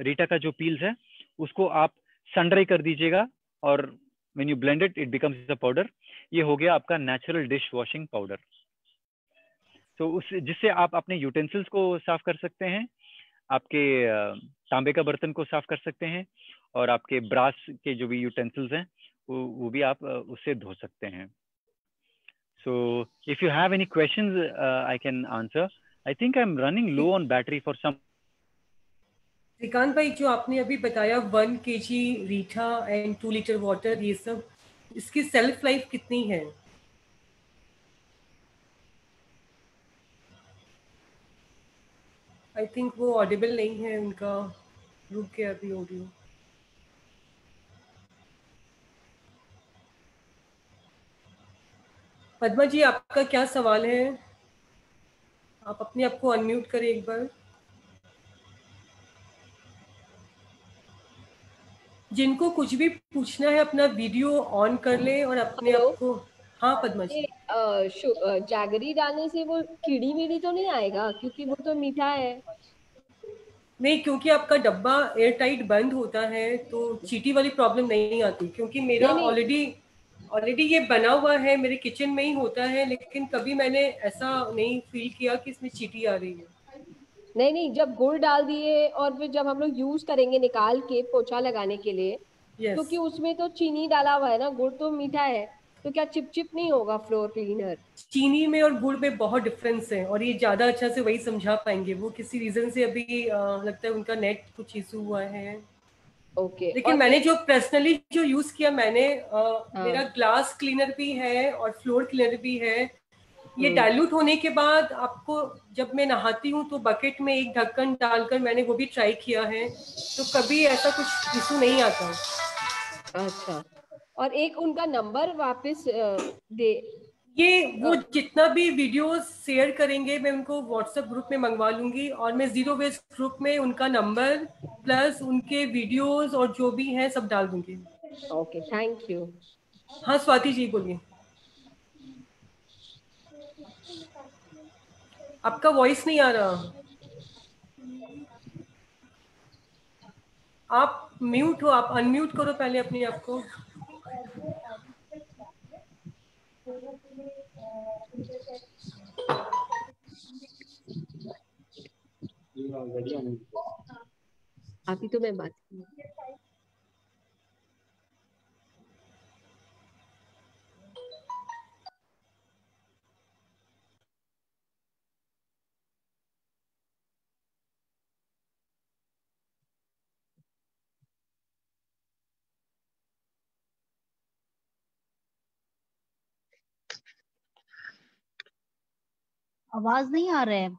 रीठा का जो पील्स है उसको आप सन ड्राई कर दीजिएगा और when you blend it, it becomes a powder. ये हो गया आपका नेचुरल डिश वॉशिंग पाउडर. तो उस जिससे आप अपने यूटेंसिल्स को साफ कर सकते हैं, आपके तांबे का बर्तन को साफ कर सकते हैं, और आपके ब्रास के जो भी यूटेंसिल्स हैं वो भी आप उससे धो सकते हैं. So if you have any questions, I can answer. I think I'm running low on battery for some. Shrikant भाई, जो आपने अभी बताया 1 kg Reetha and 2 litre water, ये सब, इसकी सेल्फ लाइफ कितनी है? आई थिंक वो ऑडिबल नहीं है, उनका रुक गया अभी ऑडियो. पद्मा जी, आपका क्या सवाल है? आप अपने आप को अनम्यूट करें एक बार. जिनको कुछ भी पूछना है अपना वीडियो ऑन कर ले और अपने आप को. हाँ पद्मा जी. जैगरी डालने से वो कीड़ी वीड़ी तो नहीं आएगा, क्योंकि वो तो मीठा है। नहीं, क्योंकि आपका डब्बा एयर टाइट बंद होता है तो चींटी वाली प्रॉब्लम नहीं आती, क्योंकि मेरा नहीं नहीं ऑलरेडी ऑलरेडी ये बना हुआ है, मेरे किचन में ही होता है, लेकिन कभी मैंने ऐसा नहीं फील किया कि इसमें चींटी आ रही है। नहीं नहीं, जब गुड़ डाल दिए और फिर जब हम लोग यूज करेंगे निकाल के पोछा लगाने के लिए, यस। क्योंकि उसमें तो चीनी डाला हुआ है ना, गुड़ तो मीठा है, तो क्या चिपचिप नहीं होगा फ्लोर क्लीनर? चीनी में और गुड़ में बहुत डिफरेंस है, और ये ज्यादा अच्छा से वही समझा पाएंगे। वो किसी रीजन से अभी लगता है उनका नेट कुछ इशू हुआ है। ओके। लेकिन और मैंने एक, जो पर्सनली जो यूज किया, मैंने मेरा हाँ। ग्लास क्लीनर भी है और फ्लोर क्लीनर भी है। ये हम्म। डाइल्यूट होने के बाद आपको, जब मैं नहाती हूँ तो बकेट में एक ढक्कन डालकर मैंने वो भी ट्राई किया है, तो कभी ऐसा कुछ इशू नहीं आता। अच्छा, और एक उनका नंबर वापस दे। ये वो अ, जितना भी वीडियोस शेयर करेंगे मैं उनको व्हाट्सएप ग्रुप में मंगवा लूंगी, और मैं जीरो वेस्ट ग्रुप में उनका नंबर प्लस उनके वीडियोस और जो भी है सब डाल दूंगी। Okay, thank you. हाँ स्वाति जी बोलिए। आपका वॉइस नहीं आ रहा। आप म्यूट हो, आप अनम्यूट करो पहले अपने आप को। अभी तो मैं बात की। आवाज नहीं आ रहा है।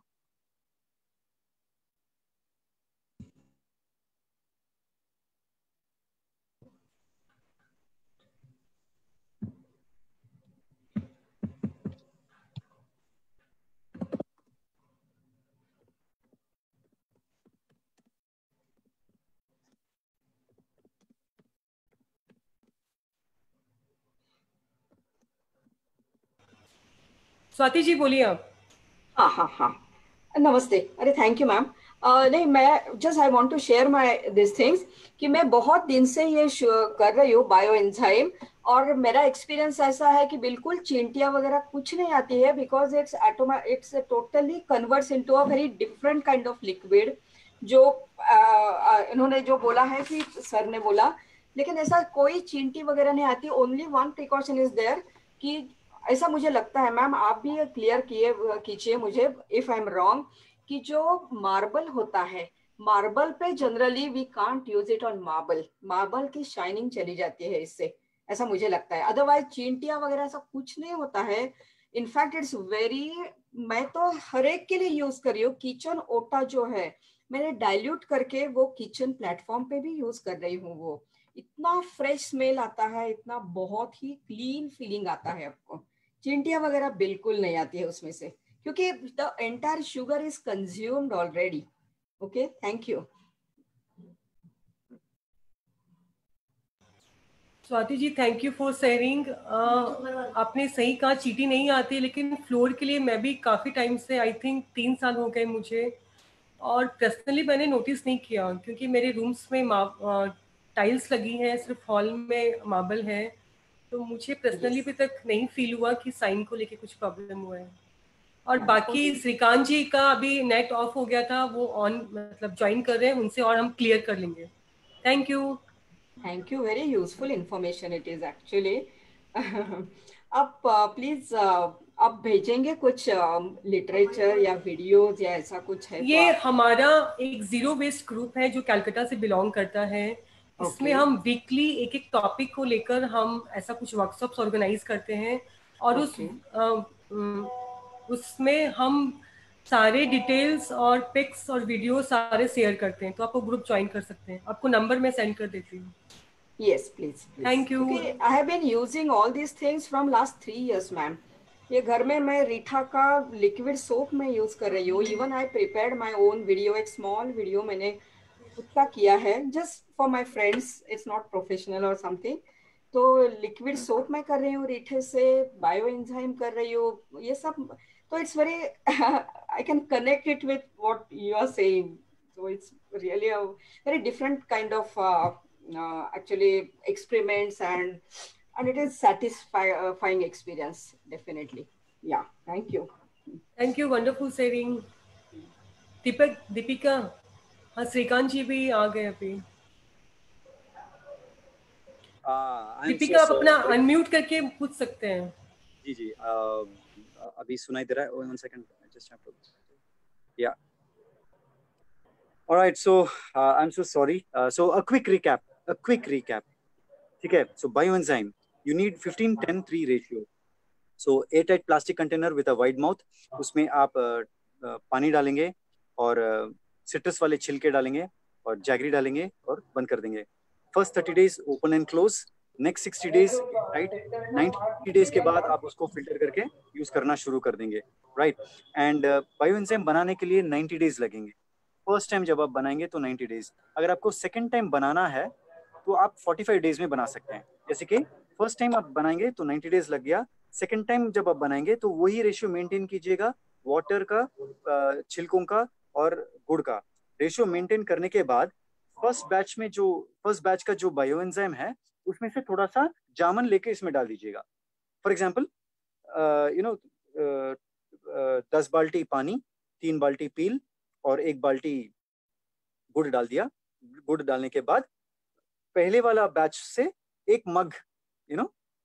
स्वाति जी बोलिए आप। हाँ हाँ हाँ, नमस्ते। अरे थैंक यू मैम। नहीं, मैं just I want to share my this things कि मैं बहुत दिन से ये कर रही हूँ बायो एंजाइम, और मेरा एक्सपीरियंस ऐसा है कि बिल्कुल चींटियां वगैरह कुछ नहीं आती है, because it's totally converts into a very different kind of liquid. जो इन्होंने जो बोला है कि सर ने बोला, लेकिन ऐसा कोई चींटी वगैरह नहीं आती। Only one precaution is there कि ऐसा मुझे लगता है, मैम आप भी क्लियर कीजिए मुझे इफ आई एम रॉन्ग, कि जो मार्बल होता है, मार्बल पे generally we can't use it on marble, marble की शाइनिंग चली जाती है इससे, ऐसा मुझे लगता है। अदरवाइज चींटियां वगैरह ऐसा कुछ नहीं होता है। इनफैक्ट इट्स वेरी, मैं तो हर एक के लिए यूज कर रही हूँ। किचन ओटा जो है मैंने डाइल्यूट करके वो किचन प्लेटफॉर्म पे भी यूज कर रही हूँ। वो इतना फ्रेश स्मेल आता है, इतना बहुत ही क्लीन फीलिंग आता है आपको। चींटियां वगैरह बिल्कुल नहीं आती है उसमें से, क्योंकि the entire sugar is consumed already. Okay, thank you. Swati ji thank you for sharing. आपने सही कहा, चींटी नहीं आती, लेकिन फ्लोर के लिए मैं भी काफ़ी टाइम से, आई थिंक 3 साल हो गए मुझे, और पर्सनली मैंने नोटिस नहीं किया, क्योंकि मेरे रूम्स में टाइल्स लगी हैं, सिर्फ हॉल में मार्बल है, तो मुझे पर्सनली यस, अभी तक नहीं फील हुआ कि साइन को लेके कुछ प्रॉब्लम हुआ है। और आपको बाकी श्रीकांत जी का अभी नेट ऑफ हो गया था, वो ऑन मतलब ज्वाइन कर रहे हैं, उनसे और हम क्लियर कर लेंगे। Thank you. Thank you, very useful information it is actually. आप प्लीज आप भेजेंगे कुछ लिटरेचर या वीडियोज या ऐसा कुछ है तो ये आप। हमारा एक जीरो वेस्ट ग्रुप है जो कलकत्ता से बिलोंग करता है। इसमें ओके, हम वीकली एक एक टॉपिक को लेकर हम ऐसा कुछ वर्कशॉप्स ऑर्गेनाइज करते हैं, और ओके, उसमें हम सारे डिटेल्स और पिक्स और वीडियो सारे शेयर करते हैं। तो आपको ग्रुप ज्वाइन कर सकते हैं, आपको नंबर मैं सेंड कर देती हूँ। Yes please please, thank you. क्योंकि I have been using all these things from last 3 years ma'am. ये घर में मैं रीठा का लिक्विड सोप में यूज कर रही हूँ। Even I prepared my own video, एक स्मॉल वीडियो मैंने खुद का किया है, just for my friends, it's not professional और समथिंग। तो लिक्विड सोप मैं कर रही हूँ रीठे से, बायो एंजाइम कर रही हूँ, ये सब। तो it's very I can connect it with what you are saying. So it's really a very different kind of actually experiments, and it is satisfying experience definitely. Yeah, thank you. Thank you, wonderful sharing. Deepak, Deepika, हाँ श्रीकांत जी भी आ गए अभी. दीपिका आप अपना अनम्यूट करके पूछ सकते हैं. जी जी, अभी सुनाई दे रहा है? 1 second, just have to, yeah. All right, so I'm so sorry. So a quick recap. ठीक है. So bioenzyme, you need 15:10:3 ratio. So airtight plastic container with a wide mouth. उसमें आप पानी डालेंगे और सिट्रस वाले छिलके डालेंगे और जैगरी डालेंगे और बंद कर देंगे. First 30 days open and close. Next 60 days right. 90 days के बाद आप उसको फिल्टर करके यूज करना शुरू कर देंगे. Right. And bioenzyme बनाने के लिए 90 days लगेंगे. फर्स्ट टाइम जब आप बनाएंगे तो 90 डेज. अगर आपको सेकंड टाइम बनाना है तो आप 45 डेज में बना सकते हैं. जैसे कि फर्स्ट टाइम आप बनाएंगे तो 90 डेज लग गया. सेकंड टाइम जब आप बनाएंगे तो वही रेशियो मेंटेन कीजिएगा, वाटर का, छिलकों का और गुड़ का रेशियो मेंटेन करने के बाद फर्स्ट बैच का जो बायोएंजाइम है उसमें से थोड़ा सा जामन लेके इसमें डाल दीजिएगा. फॉर एग्जाम्पल 10 बाल्टी पानी, 3 बाल्टी पील और 1 बाल्टी गुड़ डाल दिया. गुड़ डालने के बाद पहले वाला बैच से 1 मग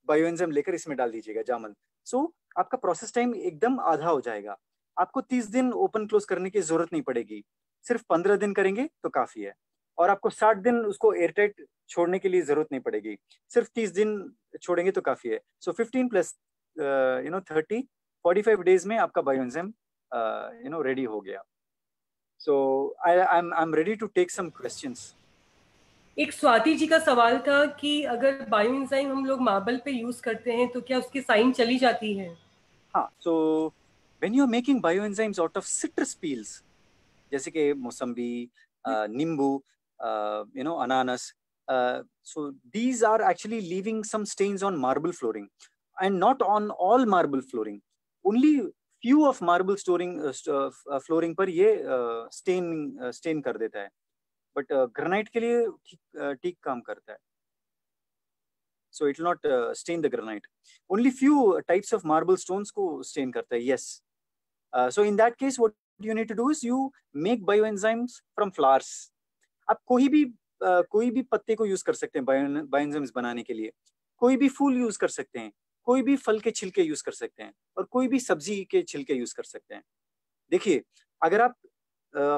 बायोएंजाइम लेकर इसमें डाल दीजिएगा जामन. सो आपका प्रोसेस टाइम एकदम आधा हो जाएगा. आपको 30 दिन ओपन क्लोज करने की जरूरत नहीं पड़ेगी, सिर्फ 15 दिन करेंगे तो काफी है. और आपको 60 दिन उसको एयरटाइट छोड़ने के लिए जरूरत नहीं पड़ेगी, सिर्फ 30 दिन छोड़ेंगे तो काफी है. सो 15 + 30 45 डेज में आपका बायोएंजाइम रेडी हो गया. So I'm ready to take some questions. एक स्वाति जी का सवाल था कि अगर बायोएंजाइम हम लोग मार्बल पे यूज करते हैं तो क्या उसकी साइन चली जाती है? हाँ, so when you're making bioenzymes out of citrus peels, जैसे कि मौसम्बी, नींबू, ananas, so these are actually leaving some stains on marble flooring, and not on all marble flooring. Only few of marble flooring पर ये stain कर देता है, but granite के लिए ठीक काम करता है. So it will not stain the granite. Only few types of marble stones को stain करता है. Yes. So in that case, what you need to do is you make bioenzymes from flowers. आप कोई भी पत्ते को यूज कर सकते हैं बायोएंजाइम्स बनाने के लिए. कोई भी फूल यूज कर सकते हैं, कोई भी फल के छिलके यूज कर सकते हैं और कोई भी सब्जी के छिलके यूज कर सकते हैं. देखिए, अगर आप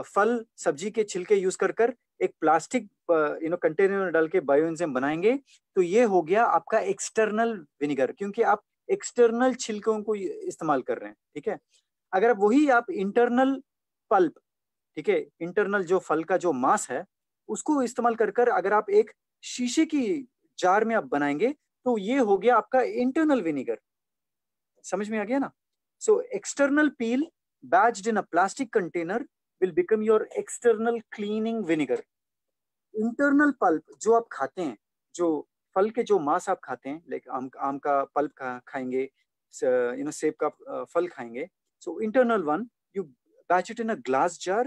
फल सब्जी के छिलके यूज कर एक प्लास्टिक कंटेनर में डाल के बायोएंजाइम बनाएंगे तो ये हो गया आपका एक्सटर्नल विनेगर, क्योंकि आप एक्सटर्नल छिलकों को इस्तेमाल कर रहे हैं. ठीक है. अगर वही आप इंटरनल पल्प, ठीक है, इंटरनल जो फल का जो मांस है उसको इस्तेमाल कर अगर आप एक शीशे की जार में आप बनाएंगे तो ये हो गया आपका इंटरनल विनेगर. समझ में आ गया ना? So external peel batched in a plastic container will become your external cleaning vinegar. Internal pulp जो आप खाते हैं, जो फल के जो मांस आप खाते हैं, लाइक आम का पल्प खाएंगे, सेब का फल खाएंगे. So internal one, you batch it in a glass jar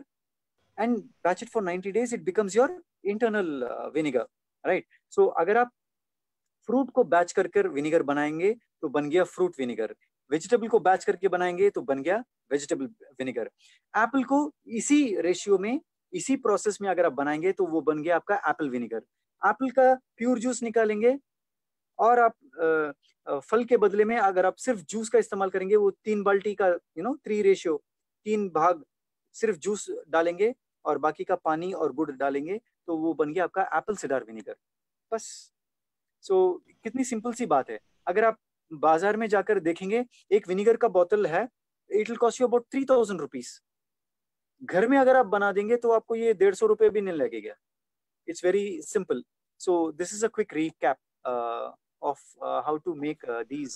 and batch it for 90 days. It becomes your internal vinegar, right? So अगर आप फ्रूट को बैच कर विनेगर बनाएंगे तो बन गया फ्रूट विनेगर. वेजिटेबल को बैच करके बनाएंगे तो बन गया वेजिटेबल विनेगर. एप्पल को इसी रेशियो में, इसी प्रोसेस में अगर आप बनाएंगे तो वो बन गया आपका एप्पल विनेगर. एप्पल का प्योर जूस निकालेंगे और आप फल के बदले में अगर आप सिर्फ जूस का इस्तेमाल करेंगे, वो 3 बाल्टी का 3 रेशियो, 3 भाग सिर्फ जूस डालेंगे और बाकी का पानी और गुड़ डालेंगे तो वो बन गया आपका एप्पल सिडार विनेगर. बस. सो कितनी सिंपल सी बात है. अगर आप बाजार में जाकर देखेंगे एक विनेगर का बोतल है, it will cost you about 3000 rupees. घर में अगर आप बना देंगे तो आपको ये 150 रुपए भी नहीं लगेगा. It's very simple. So this is a quick recap of how to make these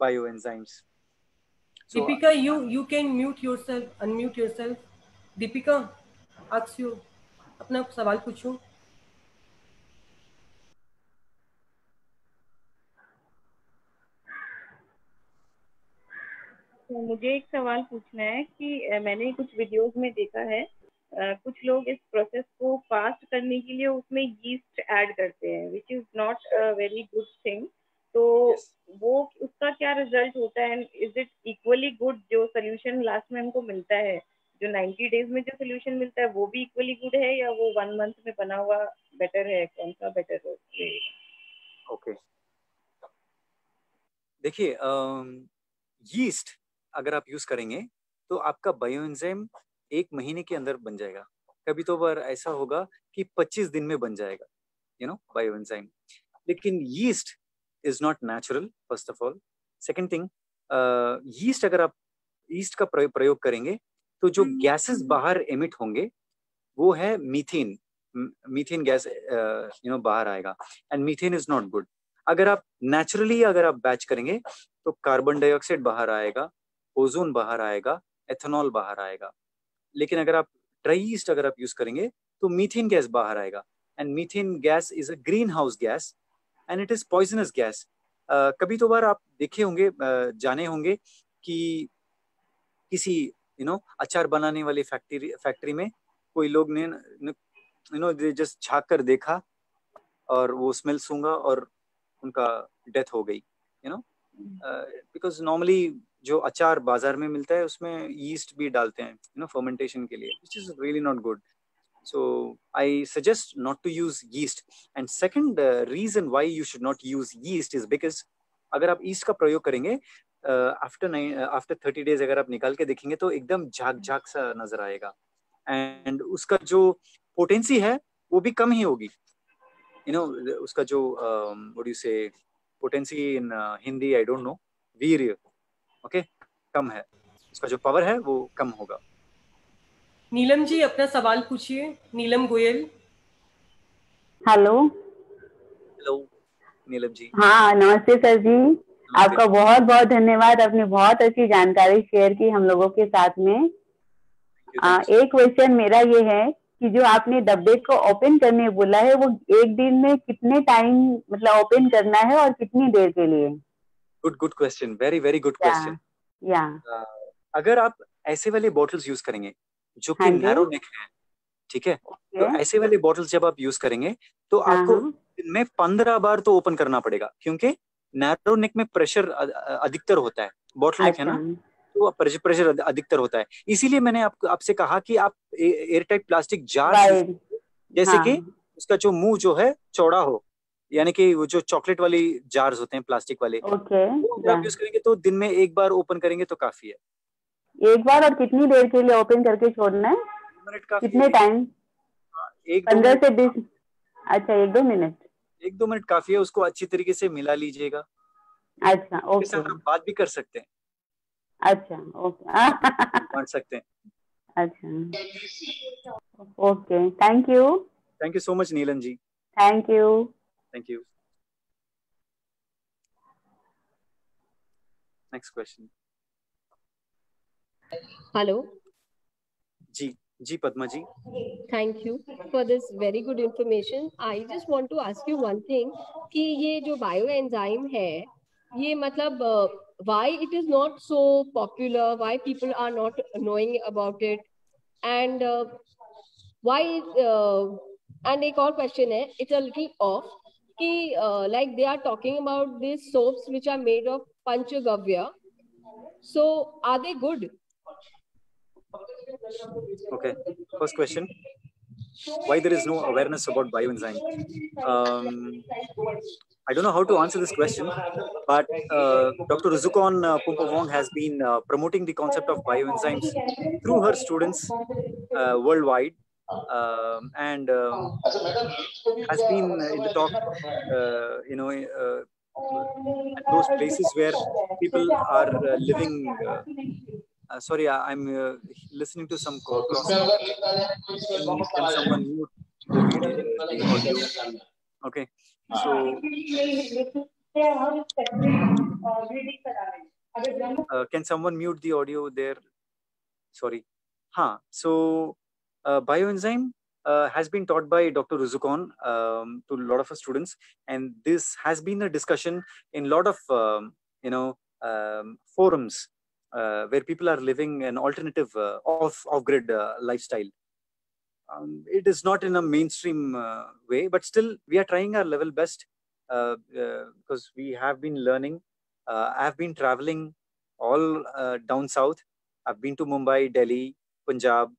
bioenzymes. So, Deepika, you can unmute yourself. Deepika, ask you, अपना सवाल पूछो. तो मुझे एक सवाल पूछना है कि मैंने कुछ वीडियोस में देखा है, कुछ लोग इस प्रोसेस को फास्ट करने के लिए उसमें यीस्ट ऐड करते हैं, which is not a very good thing. तो वो उसका क्या रिजल्ट होता है? Is it equally good? जो सोल्यूशन लास्ट में हमको मिलता है, जो 90 डेज में जो सोल्यूशन मिलता है, वो भी इक्वली गुड है या वो 1 मंथ में बना हुआ बेटर है? कौन सा बेटर है? ओके, देखिए यीस्ट अगर आप यूज करेंगे तो आपका बायोएंजाइम 1 महीने के अंदर बन जाएगा। कभी तो बार ऐसा होगा कि 25 दिन में बन जाएगा, बायोएंजाइम। लेकिन yeast is not natural, first of all. Second thing, yeast अगर आप यीस्ट का प्रयोग करेंगे तो जो गैसेस बाहर एमिट होंगे वो है मीथेन। मीथेन गैस बाहर आएगा, and methane is not good. अगर आप नेचुरली अगर आप बैच करेंगे तो कार्बन डाइऑक्साइड बाहर आएगा, ओजोन बाहर आएगा, एथेनॉल बाहर आएगा। लेकिन अगर आप ड्राई यीस्ट अगर आप यूज करेंगे तो मीथेन गैस बाहर आएगा, and methane gas is a green house gas and it is poisonous gas. कभी तो बार आप देखे होंगे, जाने होंगे कि किसी अचार बनाने वाली फैक्ट्री में कोई लोग ने जस्ट झाँक कर देखा और वो स्मेल सूंघा और उनका डेथ हो गई, बिकॉज नॉर्मली जो अचार बाजार में मिलता है उसमें यीस्ट भी डालते हैं फर्मेंटेशन के लिए, which is really not good. So I suggest not to use yeast. And second reason why you should not use yeast is because अगर आप yeast का प्रयोग करेंगे आफ्टर 30 days अगर आप निकाल के देखेंगे तो एकदम झाग सा नजर आएगा, एंड उसका जो पोटेंसी है वो भी कम ही होगी। उसका जो व्हाट डू यू से potency in Hindi, I don't know, वीर्य, ओके, कम है, उसका जो पावर है वो कम होगा। नीलम जी अपना सवाल पूछिए। नीलम गोयल। हेलो नीलम जी। हाँ, नमस्ते सर जी। आपका बहुत बहुत धन्यवाद, आपने बहुत अच्छी जानकारी शेयर की हम लोगों के साथ में। एक क्वेश्चन मेरा ये है कि जो आपने डब्बे को ओपन करने बोला है वो एक दिन में कितने टाइम मतलब ओपन करना है और कितनी देर के लिए? Good question, very very good question. अगर आप ऐसे वाले बॉटल्स यूज करेंगे जो कि नैरो नेक है, ठीक है, तो ऐसे वाले बॉटल्स जब आप यूज करेंगे तो आपको दिन में 15 बार तो ओपन करना पड़ेगा, क्योंकि नैरो नेक में प्रेशर अधिकतर होता है, बॉटल नेक है ना, तो प्रेशर अधिकतर होता है। इसीलिए मैंने आपसे कहा कि आप एयर टाइट प्लास्टिक जार, जैसे कि उसका जो मुंह जो है चौड़ा हो, यानी कि वो जो चॉकलेट वाली जार्स होते हैं प्लास्टिक वाले, वो अगर आप यूज करेंगे तो दिन में 1 बार ओपन करेंगे तो काफी है। 1 बार? और कितनी देर के लिए ओपन करके छोड़ना है? कितने टाइम? 15 से 20? अच्छा, 1-2 मिनट। 1-2 मिनट काफी है, उसको अच्छी तरीके से मिला लीजिएगा। अच्छा, ओके। इसके साथ आप बात भी कर सकते हैं। अच्छा, ओके। बांट सकते हैं। अच्छा, okay, thank you so much Neelam ji. Thank you. Next question. Hello ji Padma ji. Thank you for this very good information. I just want to ask you one thing कि ये जो बायो एंजाइम है ये मतलब why it is not so popular, why people are not knowing about it, and why and एक और क्वेश्चन है, इट्स अ लिटिल ऑफ कि like they are talking about this soaps which are made of panchagavya, so are they good? Okay, first question, why there is no awareness about bioenzyme? I don't know how to answer this question, but Dr. Rizukon Pumpavong has been promoting the concept of bioenzymes through her students worldwide, and has been in the talk, at those places where people are living. Sorry, I'm listening to some cross. Can someone mute the video, the audio? Okay, so can someone mute the audio there? Sorry. So bioenzyme has been taught by Dr. Rizukon to a lot of students, and this has been a discussion in a lot of forums where people are living an alternative off-grid lifestyle. It is not in a mainstream way, but still we are trying our level best because we have been learning. I have been traveling all down south. I've been to Mumbai, Delhi, Punjab,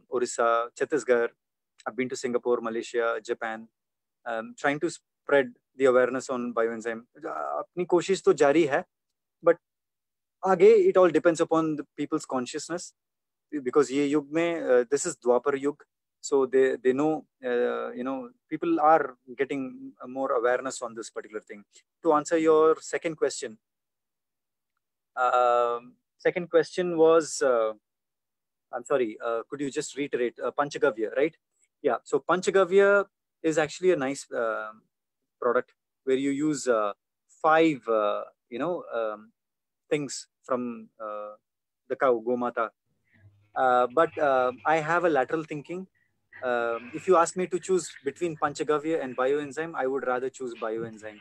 Orissa, Chhattisgarh. I've been to Singapore, Malaysia, Japan, trying to spread the awareness on bioenzyme. अपनी कोशिश तो जारी है, but आगे it all depends upon the people's consciousness, because ये युग में this is Dwapar Yug, so they know, people are getting more awareness on this particular thing. To answer your second question was, I'm sorry, could you just reiterate? Panchagavya, right? Yeah, so Panchagavya is actually a nice product where you use 5, things from the cow, Gomata. But I have a lateral thinking. If you ask me to choose between Panchagavya and bioenzyme, I would rather choose bioenzyme.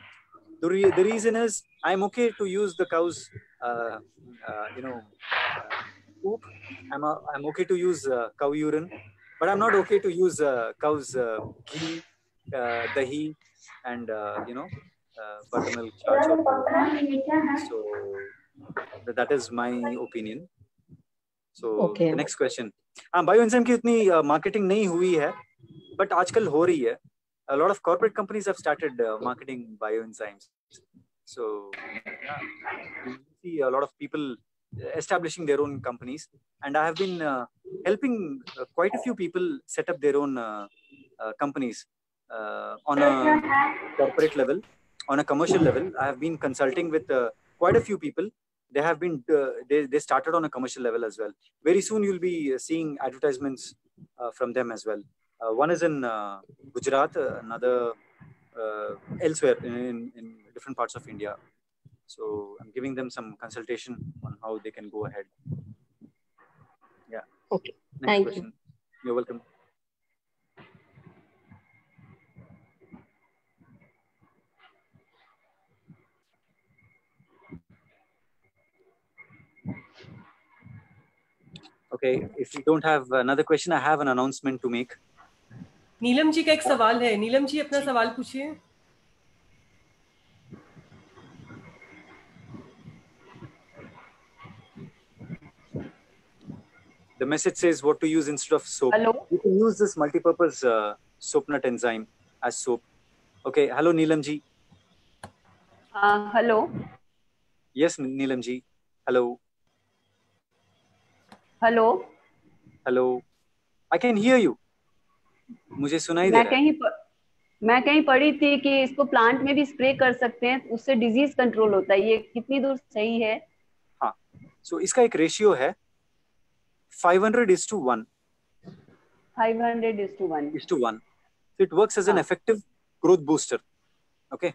The reason is I'm okay to use the cow's, poop. I'm okay to use cow urine, but I'm not okay to use cow's ghee, dahi, and buttermilk charge. So that is my opinion. So Okay. the next question. Bioenzyme की उतनी मार्केटिंग नहीं हुई है, but आजकल हो रही है. A lot of corporate companies have started marketing bioenzymes. So yeah, you see a lot of people establishing their own companies, and I have been helping quite a few people set up their own companies on a corporate level, on a commercial level. I have been consulting with quite a few people. They have been they started on a commercial level as well. Very soon you'll be seeing advertisements from them as well. One is in Gujarat, another elsewhere in different parts of India. So I'm giving them some consultation on how they can go ahead. Yeah. Okay. Next Thank question. you. You're welcome. Okay, if you don't have another question, I have an announcement to make. Neelam ji का एक सवाल है. नीलम जी अपना सवाल पूछिए. The message says what to use instead of soap. Hello. You can use this multi-purpose soap nut enzyme as soap. Okay. Hello, Neelam ji. Hello. Yes, Neelam ji. Hello. Hello. Hello. I can hear you. मुझे सुनाई दे रहा है. मैं कहीं पढ़ी थी कि इसको प्लांट में भी स्प्रे कर सकते हैं, उससे डिजीज कंट्रोल होता है. ये कितनी दूर सही है? हाँ. So इसका एक रेशियो है 500:1. 500:1. So it works as an effective growth booster. Okay.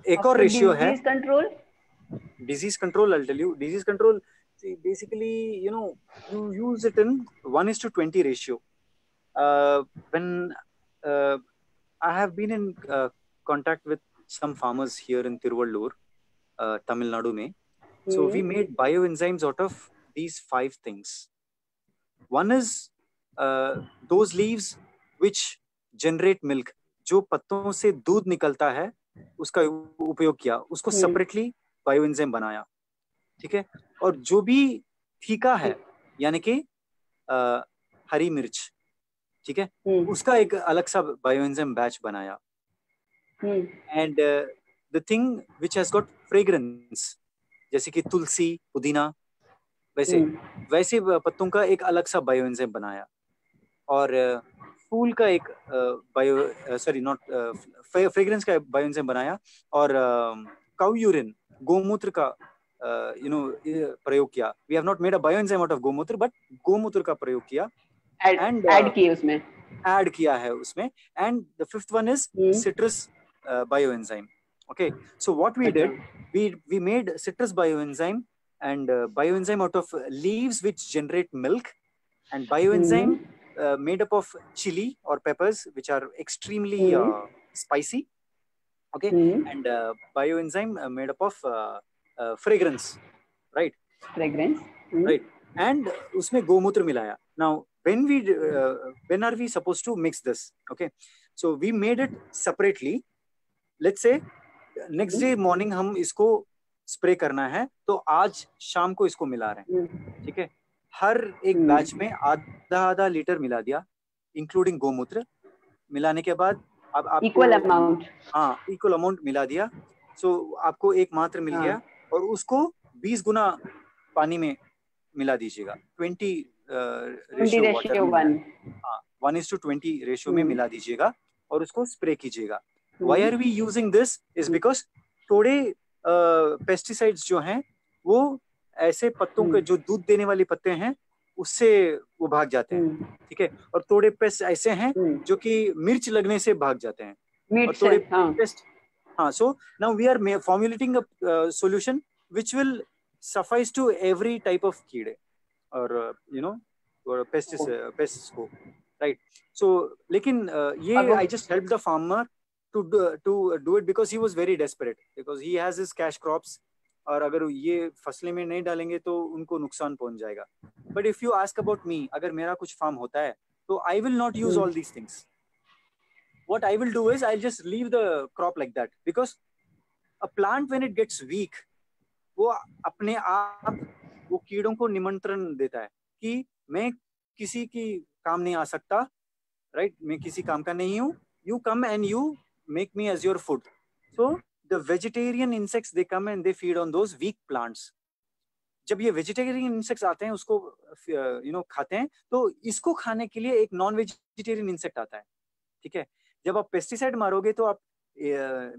एक और रेशियो है. Disease control, I'll tell you. Disease control, see, basically, you use it in 1:20 ratio. When I have been in contact with some farmers here in Tiruvallur, Tamil Nadu mein. So we made bioenzymes out of these 5 things. One is those leaves which generate milk. जो पत्तों से दूध निकलता है, उसका उपयोग किया, उसको separately bioenzyme बनाया. ठीक है. और जो भी फीका है, यानी कि हरी मिर्च, ठीक है, उसका एक अलग सा बायोएंजाइम बैच बनाया. And the thing which has got fragrance, जैसे कि तुलसी, पुदीना, वैसे पत्तों का एक अलग सा बायोएंजाइम बनाया. और फूल का एक फ्रेग्रेंस का बायोएंजाइम बनाया. और काउ यूरिन, गोमूत्र का प्रयोग किया. We have not made a bioenzyme out of गोमूत्र, बट गोमूत्र का प्रयोग किया. ऐड किया है उसमें. And the fifth one is citrus bioenzyme. Okay, so what we did, we made citrus bioenzyme and bioenzyme out of leaves which generate milk, and bioenzyme made up of chili or peppers which are extremely spicy. Okay, and bioenzyme made up of fragrance, right? fragrance. Right. And उसमें गोमूत्र मिलाया. Now, when are we supposed to mix this? Okay. So we made it separately. Let's say next day morning हम इसको स्प्रे करना है, तो आज शाम को इसको मिला रहे हैं. ठीक है. हर एक बैच में आधा लीटर मिला दिया, इंक्लूडिंग गोमूत्र. मिलाने के बाद अब आपको इक्वल अमाउंट मिला दिया. सो आपको एक मात्र मिल गया, और उसको 20 गुना पानी में मिला दीजिएगा. 20 रेशियो वाटर, 1:20 रेशियो में मिला दीजिएगा और उसको स्प्रे कीजिएगा. Why are we using this? Is because थोड़े पेस्टिसाइड्स जो हैं वो ऐसे पत्तों के जो दूध देने वाले पत्ते हैं उससे वो भाग जाते हैं. ठीक है. और थोड़े पेस्ट ऐसे हैं जो कि मिर्च लगने से भाग जाते हैं. और थोड़े paste. So now we are formulating a solution which will suffice to every type of कीड़े और or pests को. Right. So लेकिन ये I just helped the farmer to do it because he was very desperate, because he has his cash crops. और अगर ये फसलें में नहीं डालेंगे तो उनको नुकसान पहुंच जाएगा. But if you ask about me, अगर मेरा कुछ फार्म होता है तो I will not use all these things. What I will do is I'll just leave the crop like that, because a plant when it gets weak, वो अपने आप वो कीड़ों को निमंत्रण देता है कि मैं किसी की काम नहीं आ सकता. Right? मैं किसी काम का नहीं हूँ. You come and you make me as your food. So the vegetarian insects, they come and they feed on those weak plants. जब ये vegetarian insects आते हैं उसको खाते हैं, तो इसको खाने के लिए एक नॉन वेजिटेरियन इंसेक्ट आता है. ठीक है. जब आप पेस्टिसाइड मारोगे तो आप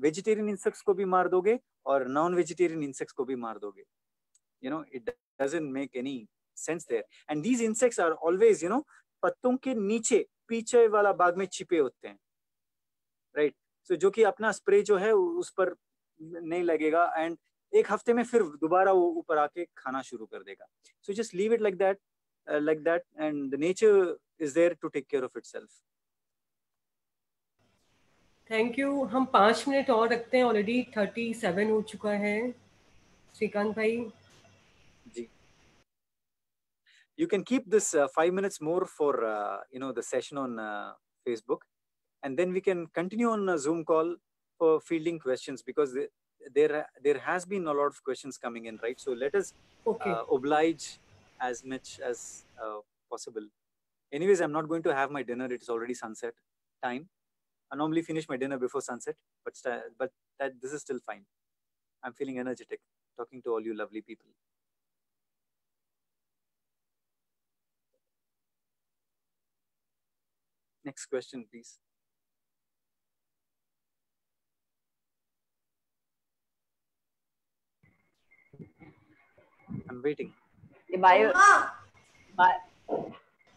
वेजिटेरियन इंसेक्ट्स को भी मार दोगे और नॉन वेजिटेरियन इंसेक्ट्स को भी मार दोगे. It doesn't make any sense there. And these insects are always पत्तों के नीचे पीछे वाला भाग में छिपे होते हैं. राइट. सो जो कि अपना स्प्रे जो है उस पर नहीं लगेगा, एंड एक हफ्ते में फिर दोबारा वो ऊपर आके खाना शुरू कर देगा. So just leave it like that and the nature is there to take care of itself. Thank you. हम 5 मिनट और रखते हैं, ऑलरेडी 37 हो चुका है. श्रीकांत भाई जी, you can keep this 5 minutes more for the session on Facebook, and then we can continue on a Zoom call for fielding questions, because there has been a lot of questions coming in, right? So let us oblige as much as possible. Anyways, I'm not going to have my dinner. It is already sunset time. I normally finish my dinner before sunset, but this is still fine. I'm feeling energetic talking to all you lovely people. Next question, please. I'm waiting.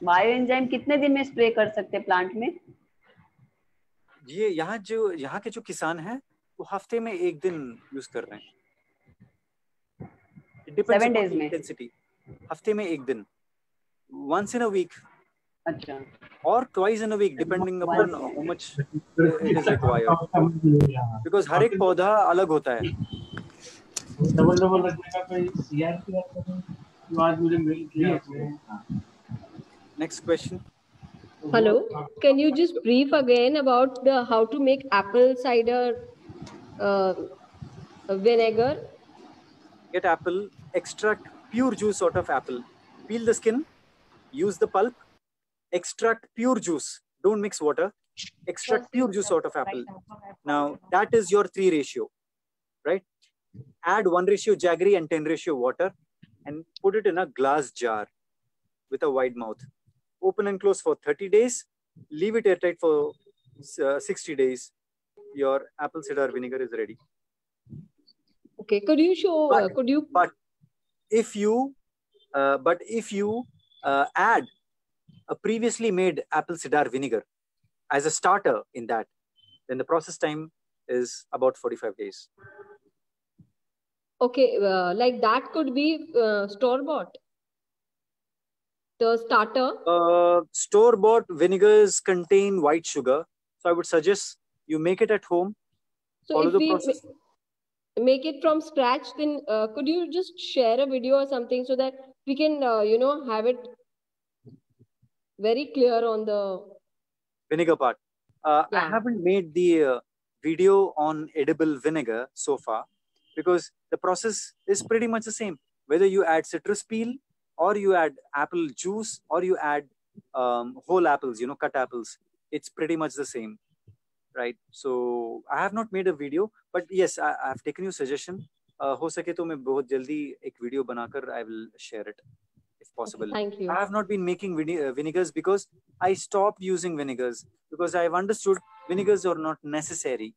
Bio enzyme कितने दिन में स्प्रे कर सकते हैं प्लांट में? ये यहाँ के जो किसान हैं वो हफ्ते में 1 दिन यूज कर रहे हैं. 7 days में इंटेंसिटी. हफ्ते में 1 दिन, once in a week. अच्छा. Or twice in a week, depending upon how much it is required. Because हर एक पौधा अलग होता है. डबल रखने का कोई सीआर की बात करें तो आज मुझे मेल किया आपने. Next question. Hello, can you just brief again about how to make apple cider vinegar? Get apple, extract pure juice out of apple, peel the skin, use the pulp, extract pure juice. Don't mix water. Extract pure juice out of apple. Now that is your 3 ratio, right? Add 1 ratio jaggery and 10 ratio water, and put it in a glass jar with a wide mouth. Open and close for 30 days. Leave it airtight for 60 days. Your apple cider vinegar is ready. Okay, could you show? But if you add a previously made apple cider vinegar as a starter in that, then the process time is about 45 days. Okay, like that could be store-bought. The starter? Store-bought vinegars contain white sugar, so I would suggest you make it at home. So follow the process. make it from scratch, then could you just share a video or something so that we can, have it very clear on the vinegar part? I Yeah. haven't made the video on edible vinegar so far because the process is pretty much the same. Whether you add citrus peel or you add apple juice or you add whole apples, cut apples, it's pretty much the same, right? So I have not made a video, but yes, I have taken your suggestion. हो सके तो मैं बहुत जल्दी एक वीडियो बनाकर I will share it if possible. Thank you. I have not been making vinegars because I stopped using vinegars because I have understood vinegars are not necessary